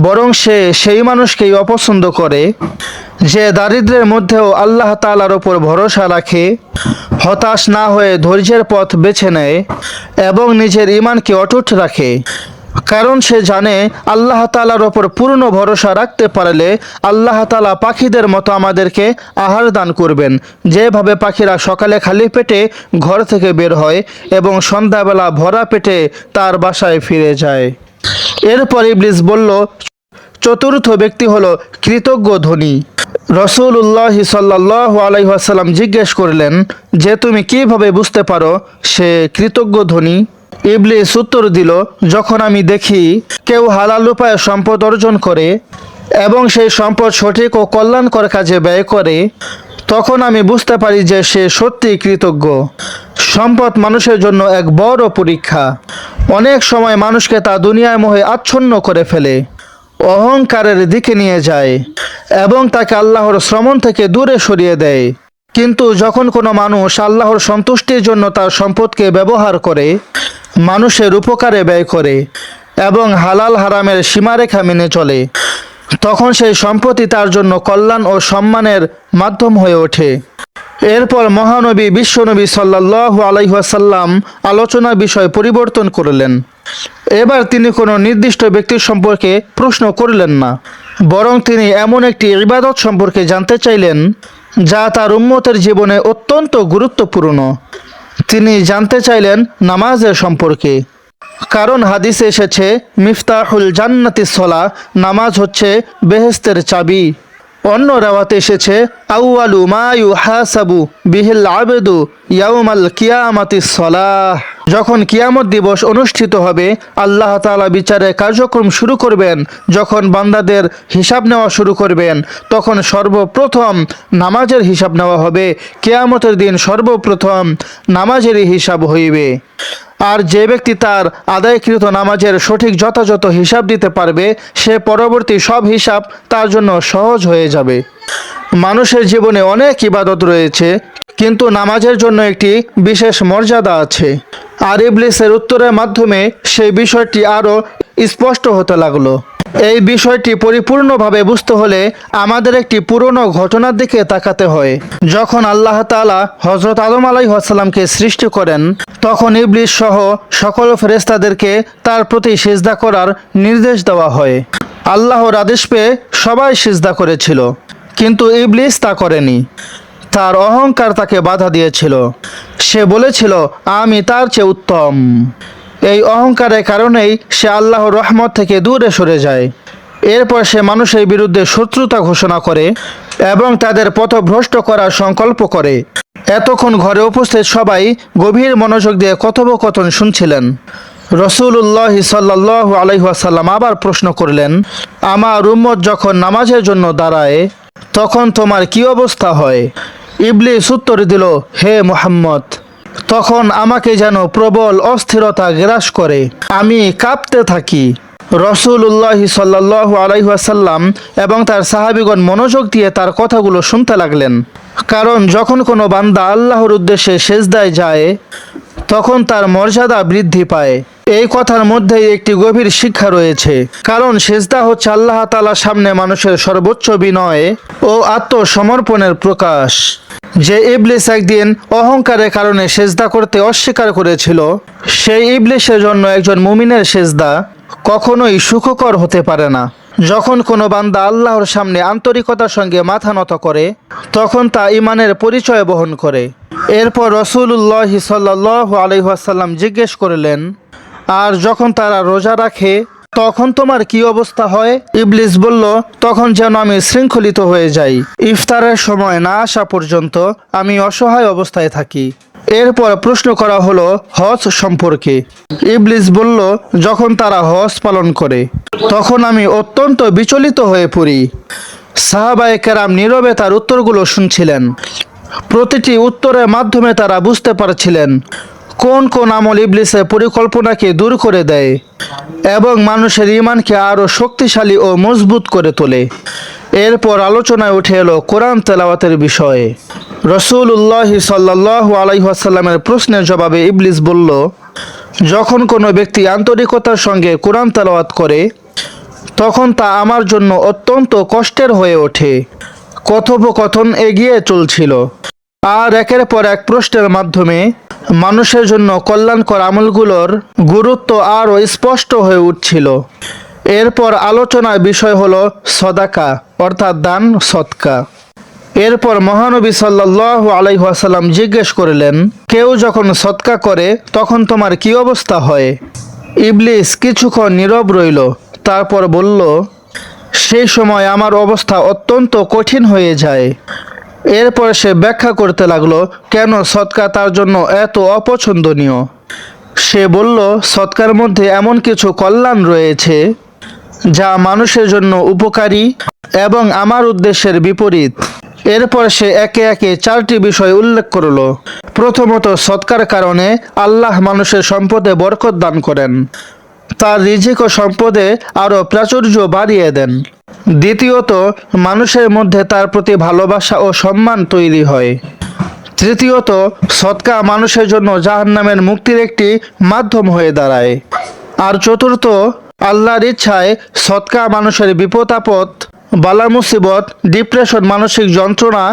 বরং সে সেই মানুষকেই অপছন্দ করে যে দারিদ্র্যের মধ্যেও আল্লাহ তাআলার ওপর ভরসা রাখে, হতাশ না হয়ে ধৈর্যের পথ বেছে নেয় এবং নিজের ঈমানকে অটুট রাখে। কারণ সে জানে আল্লাহ তাআলার ওপর পূর্ণ ভরসা রাখতে পারলে আল্লাহ তাআলা পাখিদের মতো আমাদেরকে আহার দান করবেন, যেভাবে পাখিরা সকালে খালি পেটে ঘর থেকে বের হয় এবং সন্ধ্যাবেলা ভরা পেটে তার বাসায় ফিরে যায়। এরপর ইবলিস বলল, চতুর্থ ব্যক্তি হলো কৃতজ্ঞ ধনী। রাসূলুল্লাহ সাল্লাল্লাহু আলাইহি ওয়াসাল্লাম জিজ্ঞেস করলেন যে তুমি কিভাবে বুঝতে পারো সে কৃতজ্ঞ ধনী? ইবলিস উত্তর দিল, যখন আমি দেখি কেউ হালাল উপায়ে সম্পদ অর্জন করে এবং সেই সম্পদ সঠিক ও কল্যাণকর কাজে ব্যয় করে, তখন আমি বুঝতে পারি যে সে সত্যিই কৃতজ্ঞ। সম্পদ মানুষের জন্য এক বড় পরীক্ষা। অনেক সময় মানুষকে তা দুনিয়ার মোহে আচ্ছন্ন করে ফেলে, অহংকারের দিকে নিয়ে যায় এবং তাকে আল্লাহর শ্রমণ থেকে দূরে সরিয়ে দেয়। কিন্তু যখন কোনো মানুষ আল্লাহর সন্তুষ্টির জন্য তার সম্পদকে ব্যবহার করে, মানুষের উপকারে ব্যয় করে এবং হালাল হারামের সীমারেখা মেনে চলে, তখন সেই সম্পত্তি তার জন্য কল্যাণ ও সম্মানের মাধ্যম হয়ে ওঠে। এরপর মহানবী বিশ্বনবী সাল্লাল্লাহু আলাইহি ওয়াসাল্লাম আলোচনার বিষয় পরিবর্তন করলেন। এবার তিনি কোনো নির্দিষ্ট ব্যক্তির সম্পর্কে প্রশ্ন করলেন না, বরং তিনি এমন একটি ইবাদত সম্পর্কে জানতে চাইলেন যা তার উম্মতের জীবনে অত্যন্ত গুরুত্বপূর্ণ। তিনি জানতে চাইলেন নামাজের সম্পর্কে, কারণ হাদিসে এসেছে, মিফতাহুল জান্নাতিস সালাহ, নামাজ হচ্ছে বেহেশতের চাবি। অন্য রাওয়াতে এসেছে, আউয়ালু মা ইউহাসাবু বিহিল আবদু ইয়াউমাল কিয়ামাতিস সালাহ। যখন কিয়ামত দিবস অনুষ্ঠিত হবে, আল্লাহ তাআলা বিচারের কার্যক্রম শুরু করবেন। যখন বান্দাদের হিসাব নেওয়া শুরু করবেন, তখন সর্বপ্রথম নামাজের হিসাব নেওয়া হবে। কিয়ামতের দিন সর্বপ্রথম নামাজেরই হিসাব হইবে। আর যে ব্যক্তি তার আদায়কৃত নামাজের সঠিক যথাযথ হিসাব দিতে পারবে, সে পরবর্তী সব হিসাব তার জন্য সহজ হয়ে যাবে। মানুষের জীবনে অনেক ইবাদত রয়েছে, কিন্তু নামাজের জন্য একটি বিশেষ মর্যাদা আছে। আর ইবলিসের উত্তরের মাধ্যমে সেই বিষয়টি আরও স্পষ্ট হতে লাগলো। এই বিষয়টি পরিপূর্ণভাবে বুঝতে হলে আমাদের একটি পুরনো ঘটনার দিকে তাকাতে হয়। যখন আল্লাহ তাআলা হযরত আদম আলাইহিস সালামকে সৃষ্টি করেন, তখন ইবলিস সহ সকল ফেরেশতাদেরকে তার প্রতি সিজদা করার নির্দেশ দেওয়া হয়। আল্লাহর আদেশ পেয়ে সবাই সিজদা করেছিল, কিন্তু ইবলিস তা করেনি। তার অহংকার তাকে বাধা দিয়েছিল। সে বলেছিল, আমি তার চেয়ে উত্তম। এই অহংকারের কারণেই সে আল্লাহর রহমত থেকে দূরে সরে যায়। এরপর সে মানুষের বিরুদ্ধে শত্রুতা ঘোষণা করে এবং তাদের পথভ্রষ্ট করার সংকল্প করে। এতক্ষণ ঘরে উপস্থিত সবাই গভীর মনোযোগ দিয়ে কথোপকথন শুনছিলেন। রাসূলুল্লাহ সাল্লাল্লাহু আলাইহি ওয়াসাল্লাম আবার প্রশ্ন করলেন, আমার উম্মত যখন নামাজের জন্য দাঁড়ায়, তখন তোমার কি অবস্থা হয়? ইবলিস উত্তর দিল, হে মুহাম্মদ, তখন আমাকে যেন প্রবল অস্থিরতা গ্রাস করে, আমি কাঁপতে থাকি। রাসূলুল্লাহ সাল্লাল্লাহু আলাইহি ওয়াসাল্লাম এবং তার সাহাবীগণ মনোযোগ দিয়ে তার কথাগুলো শুনতে লাগলেন। কারণ যখন কোনো বান্দা আল্লাহর উদ্দেশ্যে সেজদায় যায়, তখন তার মর্যাদা বৃদ্ধি পায়। এই কথার মধ্যেই একটি গভীর শিক্ষা রয়েছে, কারণ সেজদা হচ্ছে আল্লাহ তাআলার সামনে মানুষের সর্বোচ্চ বিনয় ও আত্মসমর্পণের প্রকাশ। যে ইবলিস একদিন অহংকারের কারণে সেজদা করতে অস্বীকার করেছিল, সেই ইবলিসের জন্য একজন মুমিনের সেজদা কখনোই সুখকর হতে পারে না। যখন কোনো বান্দা আল্লাহর সামনে আন্তরিকতার সঙ্গে মাথা নত করে, তখন তা ঈমানের পরিচয় বহন করে। এরপর রাসূলুল্লাহ সাল্লাল্লাহু আলাইহি ওয়াসাল্লাম জিজ্ঞেস করলেন, আর যখন তারা রোজা রাখে, তখন তোমার কি অবস্থা হয়? ইবলিস বলল, তখন যেন আমি শৃঙ্খলিত হয়ে যাই। ইফতারের সময় না আসা পর্যন্ত আমি অসহায় অবস্থায় থাকি। এরপর প্রশ্ন করা হলো হজ সম্পর্কে। ইবলিস বলল, যখন তারা হজ পালন করে তখন আমি অত্যন্ত বিচলিত হয়ে পড়ি। সাহাবায়ে কেরাম নীরবে তার উত্তরগুলো শুনছিলেন। প্রতিটি উত্তরের মাধ্যমে তারা বুঝতে পারছিলেন কোন কোন আমল ইবলিসের পরিকল্পনাকে দূর করে দেয় এবং মানুষের ঈমানকে আরও শক্তিশালী ও মজবুত করে তোলে। এরপর আলোচনায় উঠে এলো কোরআন তেলাওয়াতের বিষয়ে। রাসূলুল্লাহ সাল্লাল্লাহু আলাইহি ওয়াসাল্লামের প্রশ্নের জবাবে ইবলিস বলল, যখন কোনো ব্যক্তি আন্তরিকতার সঙ্গে কোরআন তেলাওয়াত করে তখন তা আমার জন্য অত্যন্ত কষ্টের হয়ে ওঠে। কথোপকথন এগিয়ে চলছিল আর একের পর এক প্রশ্নের মাধ্যমে মানুষের জন্য কল্যাণকর আমলগুলোর গুরুত্ব আরও স্পষ্ট হয়ে উঠছিল। এরপর আলোচনার বিষয় হলো সদাকা অর্থাৎ দান সদকা। এরপর মহানবী সাল্লাল্লাহু আলাইহি ওয়াসাল্লাম জিজ্ঞেস করলেন, কেউ যখন সদকা করে তখন তোমার কি অবস্থা হয়? ইবলিস কিছুক্ষণ নীরব রইল, তারপর বলল, সেই সময় আমার অবস্থা অত্যন্ত কঠিন হয়ে যায়। এরপর সে ব্যাখ্যা করতে লাগলো কেন সদকা তার জন্য এত অপছন্দনীয়। সে বলল, সদকার মধ্যে এমন কিছু কল্যাণ রয়েছে যা মানুষের জন্য উপকারী এবং আমার উদ্দেশ্যের বিপরীত। এরপর সে একে একে 4টি বিষয় উল্লেখ করল। প্রথমত, সদকার কারণে আল্লাহ মানুষের সম্পদে বরকত দান করেন, তার রিজিক ও সম্পদে আরও প্রাচুর্য বাড়িয়ে দেন। দ্বিতীয়ত, মানুষের মধ্যে তার প্রতি ভালোবাসা ও সম্মান তৈরি হয়। তৃতীয়ত, সদকা মানুষের জন্য জাহান্নামের মুক্তির একটি মাধ্যম হয়ে দাঁড়ায়। আর চতুর্থ, আল্লাহর ইচ্ছায় সদকা মানুষের বিপদ আপদ, বালা মুসিবত, ডিপ্রেশন, মানসিক যন্ত্রণা,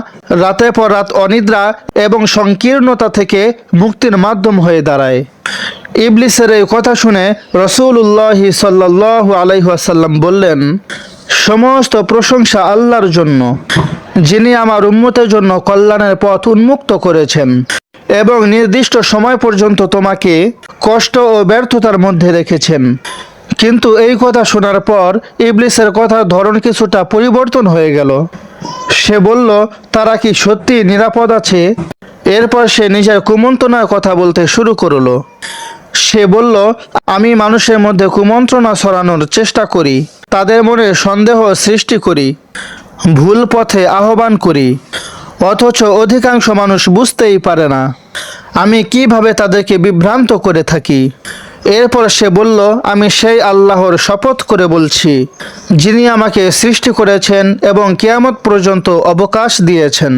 রাতের পর রাত অনিদ্রা এবং সংকীর্ণতা থেকে মুক্তির মাধ্যম হয়ে দাঁড়ায়। ইবলিসের এই কথা শুনে রাসূলুল্লাহ সাল্লাল্লাহু আলাইহি ওয়াসাল্লাম বললেন, সমস্ত প্রশংসা আল্লাহর জন্য, যিনি আমার উম্মতের জন্য কল্যাণের পথ উন্মুক্ত করেছেন এবং নির্দিষ্ট সময় পর্যন্ত তোমাকে কষ্ট ও ব্যর্থতার মধ্যে রেখেছেন। কিন্তু এই কথা শোনার পর ইবলিসের কথার ধরন কিছুটা পরিবর্তন হয়ে গেল। সে বলল, তারা কি সত্যি নিরাপদ আছে? এরপর সে নিজের কুমন্ত্রণার কথা বলতে শুরু করলো। সে বলল, আমি মানুষের মধ্যে কুমন্ত্রণা ছড়ানোর চেষ্টা করি, তাদের মনে সন্দেহ সৃষ্টি করি, ভুল পথে আহ্বান করি, অথচ অধিকাংশ মানুষ বুঝতেই পারে না আমি কিভাবে তাদেরকে বিভ্রান্ত করে থাকি। এরপর সে বলল, আমি সেই আল্লাহর শপথ করে বলছি যিনি আমাকে সৃষ্টি করেছেন এবং কিয়ামত পর্যন্ত অবকাশ দিয়েছেন,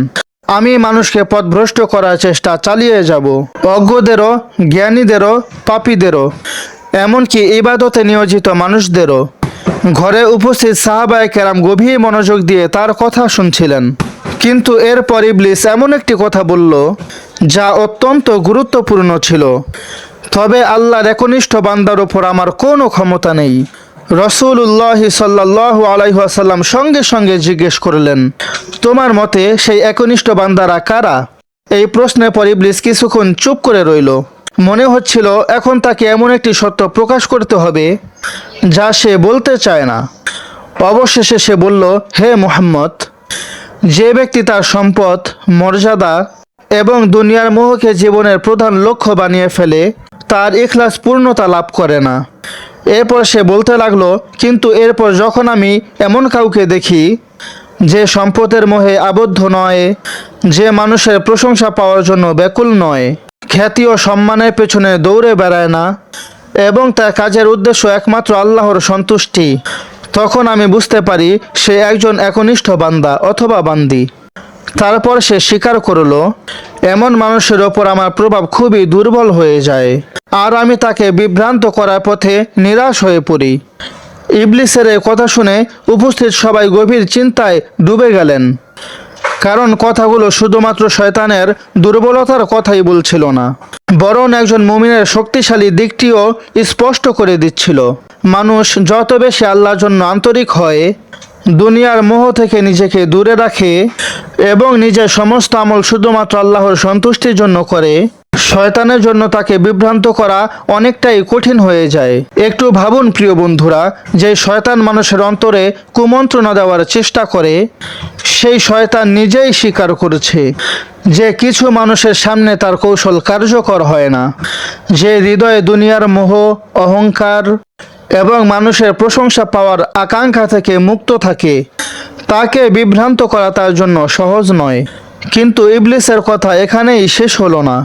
আমি মানুষকে পথভ্রষ্ট করার চেষ্টা চালিয়ে যাব, অজ্ঞদেরও, জ্ঞানীদেরও, পাপীদেরও, এমনকি ইবাদতে নিয়োজিত মানুষদেরও। ঘরে উপস্থিত সাহাবায়ে কেরাম গভীর মনোযোগ দিয়ে তার কথা শুনছিলেন। কিন্তু এরপর ইবলিস এমন একটি কথা বলল যা অত্যন্ত গুরুত্বপূর্ণ ছিল, তবে আল্লাহর একনিষ্ঠ বান্দার উপর আমার কোনো ক্ষমতা নেই। রাসূলুল্লাহ সাল্লাল্লাহু আলাইহি ওয়াসাল্লাম সঙ্গে সঙ্গে জিজ্ঞেস করলেন, তোমার মতে সেই একনিষ্ঠ বান্দারা কারা? এই প্রশ্নের পর ইবলিস কিছুক্ষণ চুপ করে রইল। মনে হচ্ছিল এখন তাকে এমন একটি সত্য প্রকাশ করতে হবে যা সে বলতে চায় না। অবশেষে সে বলল, হে মুহাম্মদ, যে ব্যক্তি তার সম্পদ, মর্যাদা এবং দুনিয়ার মোহকে জীবনের প্রধান লক্ষ্য বানিয়ে ফেলে তার ইখলাস পূর্ণতা লাভ করে না। এরপর সে বলতে লাগলো, কিন্তু এরপর যখন আমি এমন কাউকে দেখি যে সম্পদের মোহে আবদ্ধ নয়, যে মানুষের প্রশংসা পাওয়ার জন্য ব্যাকুল নয়, খ্যাতি ও সম্মানের পেছনে দৌড়ে বেড়ায় না এবং তার কাজের উদ্দেশ্য একমাত্র আল্লাহর সন্তুষ্টি, তখন আমি বুঝতে পারি সে একজন একনিষ্ঠ বান্দা অথবা বান্দি। তারপর সে স্বীকার করল, এমন মানুষের ওপর আমার প্রভাব খুবই দুর্বল হয়ে যায় আর আমি তাকে বিভ্রান্ত করার পথে নিরাশ হয়ে পড়ি। ইবলিসের এই কথা শুনে উপস্থিত সবাই গভীর চিন্তায় ডুবে গেলেন, কারণ কথাগুলো শুধুমাত্র শয়তানের দুর্বলতার কথাই বলছিল না, বরং একজন মুমিনের শক্তিশালী দিকটিও স্পষ্ট করে দিচ্ছিল। মানুষ যত বেশি আল্লাহর জন্য আন্তরিক হয়, দুনিয়ার মোহ থেকে নিজেকে দূরে রাখে এবং নিজের সমস্ত আমল শুধুমাত্র আল্লাহর সন্তুষ্টির জন্য করে, শয়তানের জন্য তাকে বিভ্রান্ত করা অনেকটাই কঠিন হয়ে যায়। একটু ভাবুন প্রিয় বন্ধুরা, যে শয়তান মানুষের অন্তরে কুমন্ত্রণা দেওয়ার চেষ্টা করে, সেই শয়তান নিজেই স্বীকার করেছে যে কিছু মানুষের সামনে তার কৌশল কার্যকর হয় না। যে হৃদয়ে দুনিয়ার মোহ, অহংকার এবং মানুষের প্রশংসা পাওয়ার আকাঙ্ক্ষা থেকে মুক্ত থাকে, তাকে বিভ্রান্ত করা তার জন্য সহজ নয়। কিন্তু ইবলিসের কথা এখানেই শেষ হলো না।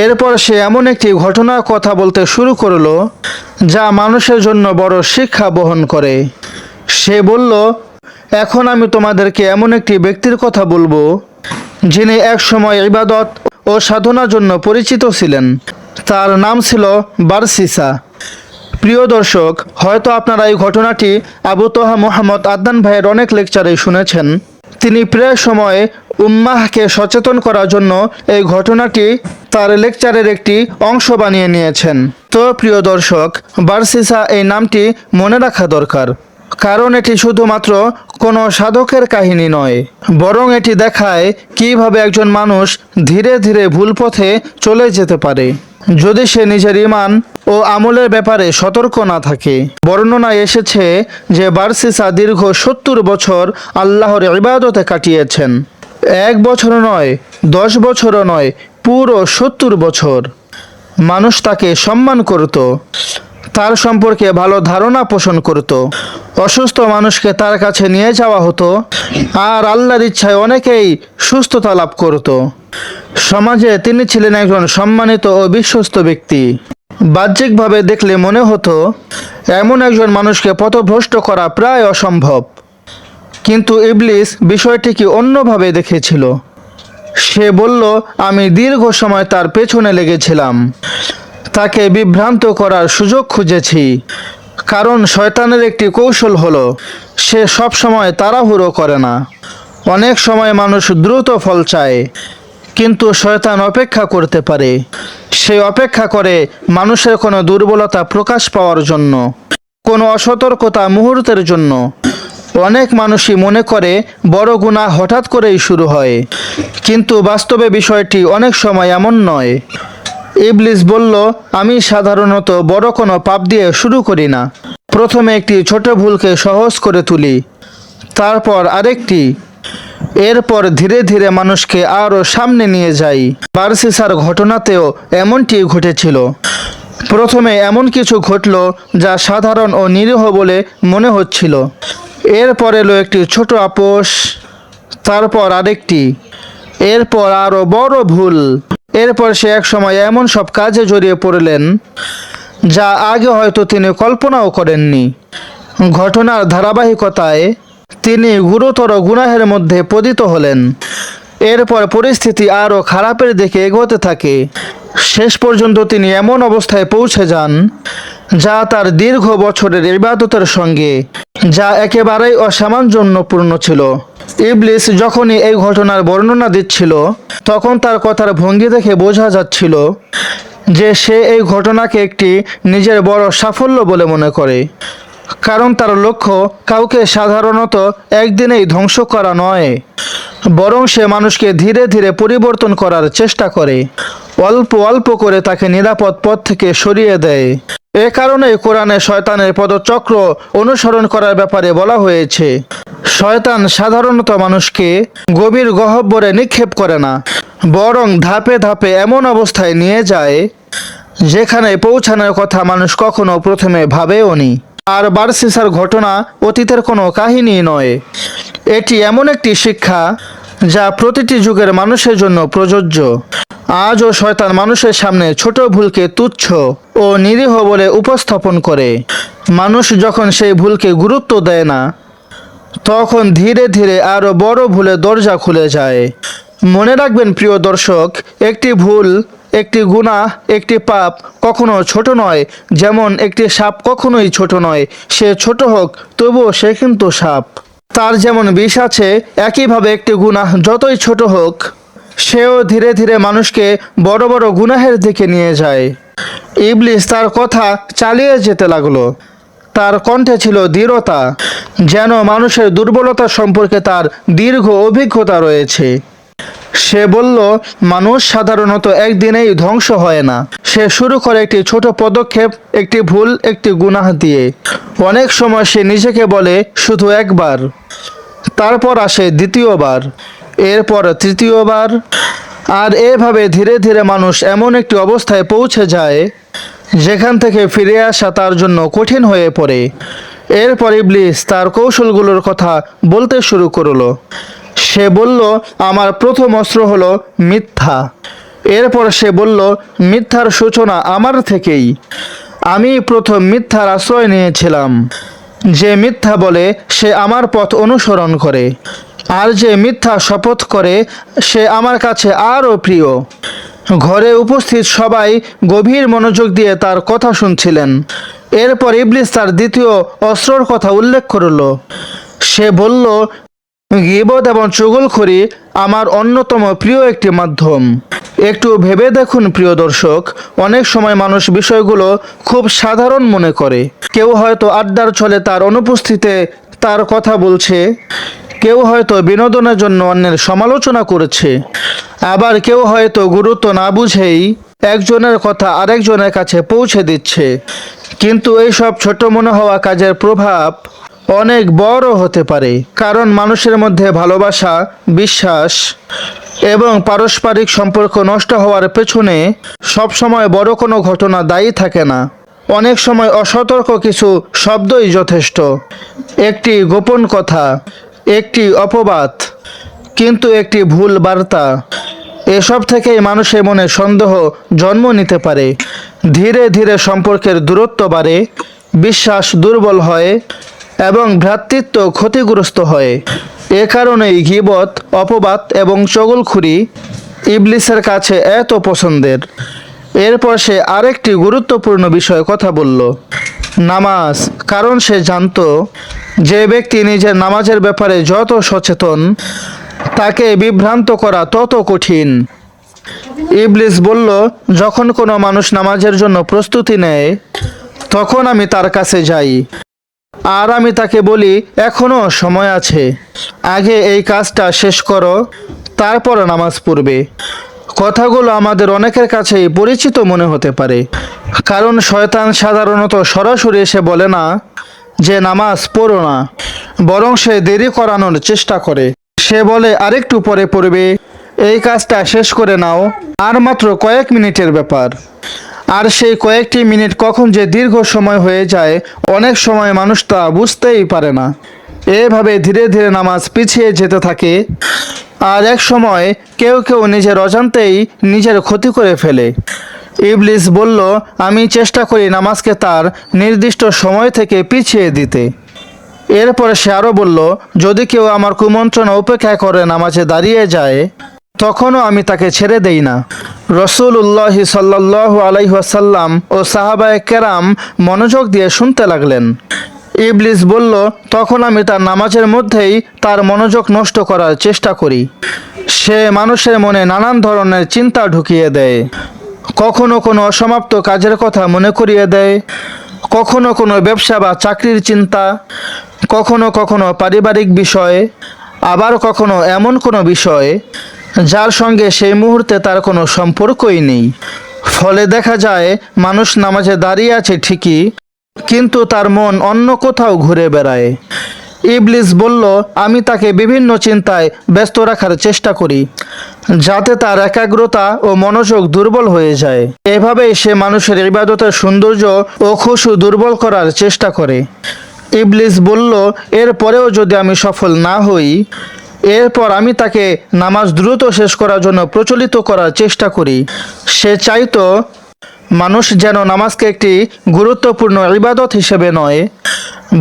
এরপর সে এমন একটি ঘটনার কথা বলতে শুরু করলো যা মানুষের জন্য বড় শিক্ষা বহন করে। সে বলল, এখন আমি তোমাদেরকে এমন একটি ব্যক্তির কথা বলবো যিনি একসময় ইবাদত ও সাধনার জন্য পরিচিত ছিলেন। তার নাম ছিল বারসিসা। প্রিয় দর্শক, হয়তো আপনারা এই ঘটনাটি আবু তোহা মোহাম্মদ আদনান ভাইয়ের অনেক লেকচারে শুনেছেন। তিনি প্রায় সময় উম্মাহকে সচেতন করার জন্য এই ঘটনাটি তার লেকচারের একটি অংশ বানিয়ে নিয়েছেন। তো প্রিয় দর্শক, বারসিসা এই নামটি মনে রাখা দরকার, কারণ এটি শুধুমাত্র কোনো সাধকের কাহিনী নয়, বরং এটি দেখায় কিভাবে একজন মানুষ ধীরে ধীরে ভুল পথে চলে যেতে পারে যদি সে নিজের ঈমান ও আমলের ব্যাপারে সতর্ক না থাকে। বর্ণনায় এসেছে যে বারসিসা দীর্ঘ 70 বছর আল্লাহর ইবাদতে কাটিয়েছেন। 1 বছরও নয়, 10 বছরও নয়, পুরো 70 বছর। মানুষ তাকে সম্মান করত, তার সম্পর্কে ভালো ধারণা পোষণ করত, অসুস্থ মানুষকে তার কাছে নিয়ে যাওয়া হতো, আর আল্লাহর ইচ্ছায় অনেকেই সুস্থতা লাভ করত। সমাজে তিনি ছিলেন একজন সম্মানিত ও বিশ্বস্ত ব্যক্তি। বাহ্যিকভাবে দেখলে মনে হতো এমন একজন মানুষকে পথভ্রষ্ট করা প্রায় অসম্ভব, কিন্তু ইবলিস বিষয়টিকে অন্যভাবে দেখেছিল। সে বলল, আমি দীর্ঘ সময় তার পেছনে লেগেছিলাম, তাকে বিভ্রান্ত করার সুযোগ খুঁজেছি। কারণ শয়তানের একটি কৌশল হলো সে সব সময় তাড়াহুড়ো করে না। অনেক সময় মানুষ দ্রুত ফল চায়, কিন্তু শয়তান অপেক্ষা করতে পারে। সে অপেক্ষা করে মানুষের কোনো দুর্বলতা প্রকাশ পাওয়ার জন্য, কোনো অসতর্কতা মুহূর্তের জন্য। অনেক মানুষই মনে করে বড় গুনাহ হঠাৎ করেই শুরু হয়, কিন্তু বাস্তবে বিষয়টি অনেক সময় এমন নয়। ইবলিস বলল, আমি সাধারণত বড় কোনো পাপ দিয়ে শুরু করি না। প্রথমে একটি ছোট ভুলকে সহজ করে তুলি, তারপর আরেকটি, এরপর ধীরে ধীরে মানুষকে আরও সামনে নিয়ে যাই। বারসিসার ঘটনাতেও এমনটি ঘটেছিল। প্রথমে এমন কিছু ঘটল যা সাধারণ ও নিরীহ বলে মনে হচ্ছিল। এরপর এলো একটি ছোট আপোষ, তারপর আরেকটি, এরপর আরও বড় ভুল। এরপর সে এক সময় এমন সব কাজে জড়িয়ে পড়লেন যা আগে হয়তো তিনি কল্পনাও করেননি। ঘটনার ধারাবাহিকতায় তিনি গুরুতর গুনাহের মধ্যে পতিত হলেন। এরপর পরিস্থিতি আরও খারাপের দিকে এগোতে থাকে। শেষ পর্যন্ত তিনি এমন অবস্থায় পৌঁছে যান যা তার দীর্ঘ বছরের ইবাদতের সঙ্গে যা একেবারেই অসামঞ্জস্যপূর্ণ ছিল। ইবলিস যখনই এই ঘটনার বর্ণনা দিচ্ছিল, তখন তার কথার ভঙ্গি দেখে বোঝা যাচ্ছিল যে সে এই ঘটনাকে একটি নিজের বড় সাফল্য বলে মনে করে। কারণ তার লক্ষ্য কাউকে সাধারণত একদিনেই ধ্বংস করা নয়, বরং সে মানুষকে ধীরে ধীরে পরিবর্তন করার চেষ্টা করে, অল্প অল্প করে তাকে নিরাপদ পথ থেকে সরিয়ে দেয়। এ কারণেই কোরআনে শয়তানের পদচক্র অনুসরণ করার ব্যাপারে বলা হয়েছে। শয়তান সাধারণত মানুষকে গভীর গহ্বরে নিক্ষেপ করে না, বরং ধাপে ধাপে এমন অবস্থায় নিয়ে যায় যেখানে পৌঁছানোর কথা মানুষ কখনো প্রথমে ভাবেও নি। আর বারসিসার ঘটনা অতীতের কোনো কাহিনী নয়, এটি এমন একটি শিক্ষা যা প্রতিটি যুগের মানুষের জন্য প্রযোজ্য। আজও শয়তান মানুষের সামনে ছোট ভুলকে তুচ্ছ ও নিরীহ বলে উপস্থাপন করে। মানুষ যখন সেই ভুলকে গুরুত্ব দেয় না, তখন ধীরে ধীরে আরও বড় ভুলে দরজা খুলে যায়। মনে রাখবেন প্রিয় দর্শক, একটি ভুল, একটি গুনাহ, একটি পাপ কখনো ছোট নয়। যেমন একটি সাপ কখনোই ছোট নয়, সে ছোট হোক তবুও সে কিন্তু সাপ। তার যেমন বিষ আছে, একইভাবে একটি গুনাহ যতই ছোট হোক সেও ধীরে ধীরে মানুষকে বড় বড় গুনাহের দিকে নিয়ে যায়। ইবলিস তার কথা চালিয়ে যেতে লাগলো। তার কণ্ঠে ছিল দৃঢ়তা, যেন মানুষের দুর্বলতা সম্পর্কে তার দীর্ঘ অভিজ্ঞতা রয়েছে। সে বলল, মানুষ সাধারণত একদিনেই ধ্বংস হয় না। সে শুরু করে একটি ছোট পদক্ষেপ, একটি ভুল, একটি গুনাহ দিয়ে। অনেক সময় সে নিজেকে বলে শুধু একবার, তারপর আসে দ্বিতীয়বার, এরপর তৃতীয়বার, আর এভাবে ধীরে ধীরে মানুষ এমন একটি অবস্থায় পৌঁছে যায় যেখান থেকে ফিরে আসা তার জন্য কঠিন হয়ে পড়ে। এরপর ইবলিস তার কৌশলগুলোর কথা বলতে শুরু করলো। সে বলল, আমার প্রথম অস্ত্র হলো মিথ্যা। এরপর সে বলল, মিথ্যার সূচনা আমার থেকেই। আমি প্রথম মিথ্যার আশ্রয় নিয়েছিলাম। যে মিথ্যা বলে সে আমার পথ অনুসরণ করে, আর যে মিথ্যা শপথ করে সে আমার কাছে আরও প্রিয়। ঘরে উপস্থিত সবাই গভীর মনোযোগ দিয়ে তার কথা শুনছিলেন। এরপর ইবলিস তার দ্বিতীয় অস্ত্রর কথা উল্লেখ করল। সে বলল, গীবত এবং চুগলখড়ি আমার অন্যতম প্রিয় একটি মাধ্যম। একটু ভেবে দেখুন প্রিয় দর্শক, অনেক সময় মানুষ বিষয়গুলো খুব সাধারণ মনে করে। কেউ হয়তো আড্ডার ছলে তার অনুপস্থিতিতে তার কথা বলছে, কেউ হয়তো বিনোদনের জন্য অন্যের সমালোচনা করেছে, আবার কেউ হয়তো গুরুত্ব না বুঝেই একজনের কথা আরেকজনের কাছে পৌঁছে দিচ্ছে। কিন্তু এইসব ছোট মনে হওয়া কাজের প্রভাব অনেক বড় হতে পারে, কারণ মানুষের মধ্যে ভালোবাসা, বিশ্বাস এবং পারস্পরিক সম্পর্ক নষ্ট হওয়ার পেছনে সবসময় বড় কোনো ঘটনা দায়ী থাকে না। অনেক সময় অসতর্ক কিছু শব্দই যথেষ্ট, একটি গোপন কথা, একটি অপবাদ, কিন্তু একটি ভুল বার্তা, এসব থেকেই মানুষের মনে সন্দেহ জন্ম নিতে পারে। ধীরে ধীরে সম্পর্কের দূরত্ব বাড়ে, বিশ্বাস দুর্বল হয় এবং ভ্রাতৃত্ব ক্ষতিগ্রস্ত হয়। এ কারণেই গীবত, অপবাদ এবং চগলখড়ি ইবলিসের কাছে এত পছন্দের। এরপর সে আরেকটি গুরুত্বপূর্ণ বিষয়ে কথা বলল, নামাজ। কারণ সে জানত যে ব্যক্তি নিজের নামাজের ব্যাপারে যত সচেতন, তাকে বিভ্রান্ত করা তত কঠিন। ইবলিস বলল, যখন কোনো মানুষ নামাজের জন্য প্রস্তুতি নেয় তখন আমি তার কাছে যাই আর আমি তাকে বলি, এখনো সময় আছে, আগে এই কাজটা শেষ করো, তারপর নামাজ পড়বে। কথাগুলো আমাদের অনেকের কাছেই পরিচিত মনে হতে পারে, কারণ শয়তান সাধারণত সরাসরি এসে বলে না যে নামাজ পড়ো না, বরং সে দেরি করানোর চেষ্টা করে। সে বলে আরেকটু পরে পড়বে, এই কাজটা শেষ করে নাও, আর মাত্র কয়েক মিনিটের ব্যাপার। আর সেই কয়েকটি মিনিট কখন যে দীর্ঘ সময় হয়ে যায়, অনেক সময় মানুষ তা বুঝতেই পারে না। এভাবে ধীরে ধীরে নামাজ পিছিয়ে যেতে থাকে, আর এক সময় কেউ কেউ নিজের অজান্তেই নিজের ক্ষতি করে ফেলে। ইবলিস বলল, আমি চেষ্টা করি নামাজকে তার নির্দিষ্ট সময় থেকে পিছিয়ে দিতে। এরপরে সে আরও বলল, যদি কেউ আমার কুমন্ত্রণা উপেক্ষা করে নামাজে দাঁড়িয়ে যায়, তখনও আমি তাকে ছেড়ে দেই না। রাসূলুল্লাহ সাল্লাল্লাহু আলাইহি ওয়াসাল্লাম ও সাহাবায়ে কেরাম মনোযোগ দিয়ে শুনতে লাগলেন। ইবলিস বলল, তখন আমি তার নামাজের মধ্যেই তার মনোযোগ নষ্ট করার চেষ্টা করি। সে মানুষের মনে নানান ধরনের চিন্তা ঢুকিয়ে দেয়, কখনো কোনো অসমাপ্ত কাজের কথা মনে করিয়ে দেয়, কখনো কোনো ব্যবসা বা চাকরির চিন্তা, কখনো কখনো পারিবারিক বিষয়, আবার কখনো এমন কোনো বিষয় যার সঙ্গে সেই মুহূর্তে তার কোনো সম্পর্কই নেই। ফলে দেখা যায় মানুষ নামাজে দাঁড়িয়ে আছে ঠিকই, কিন্তু তার মন অন্য কোথাও ঘুরে বেড়ায়। ইবলিস বলল, আমি তাকে বিভিন্ন চিন্তায় ব্যস্ত রাখার চেষ্টা করি, যাতে তার একাগ্রতা ও মনোযোগ দুর্বল হয়ে যায়। এভাবেই সে মানুষের ইবাদতের সৌন্দর্য ও খুশু দুর্বল করার চেষ্টা করে। ইবলিস বলল, এরপরেও যদি আমি সফল না হই, এরপর আমি তাকে নামাজ দ্রুত শেষ করার জন্য প্রচলিত করার চেষ্টা করি। সে চাইতো মানুষ যেন নামাজকে একটি গুরুত্বপূর্ণ ইবাদত হিসেবে নয়,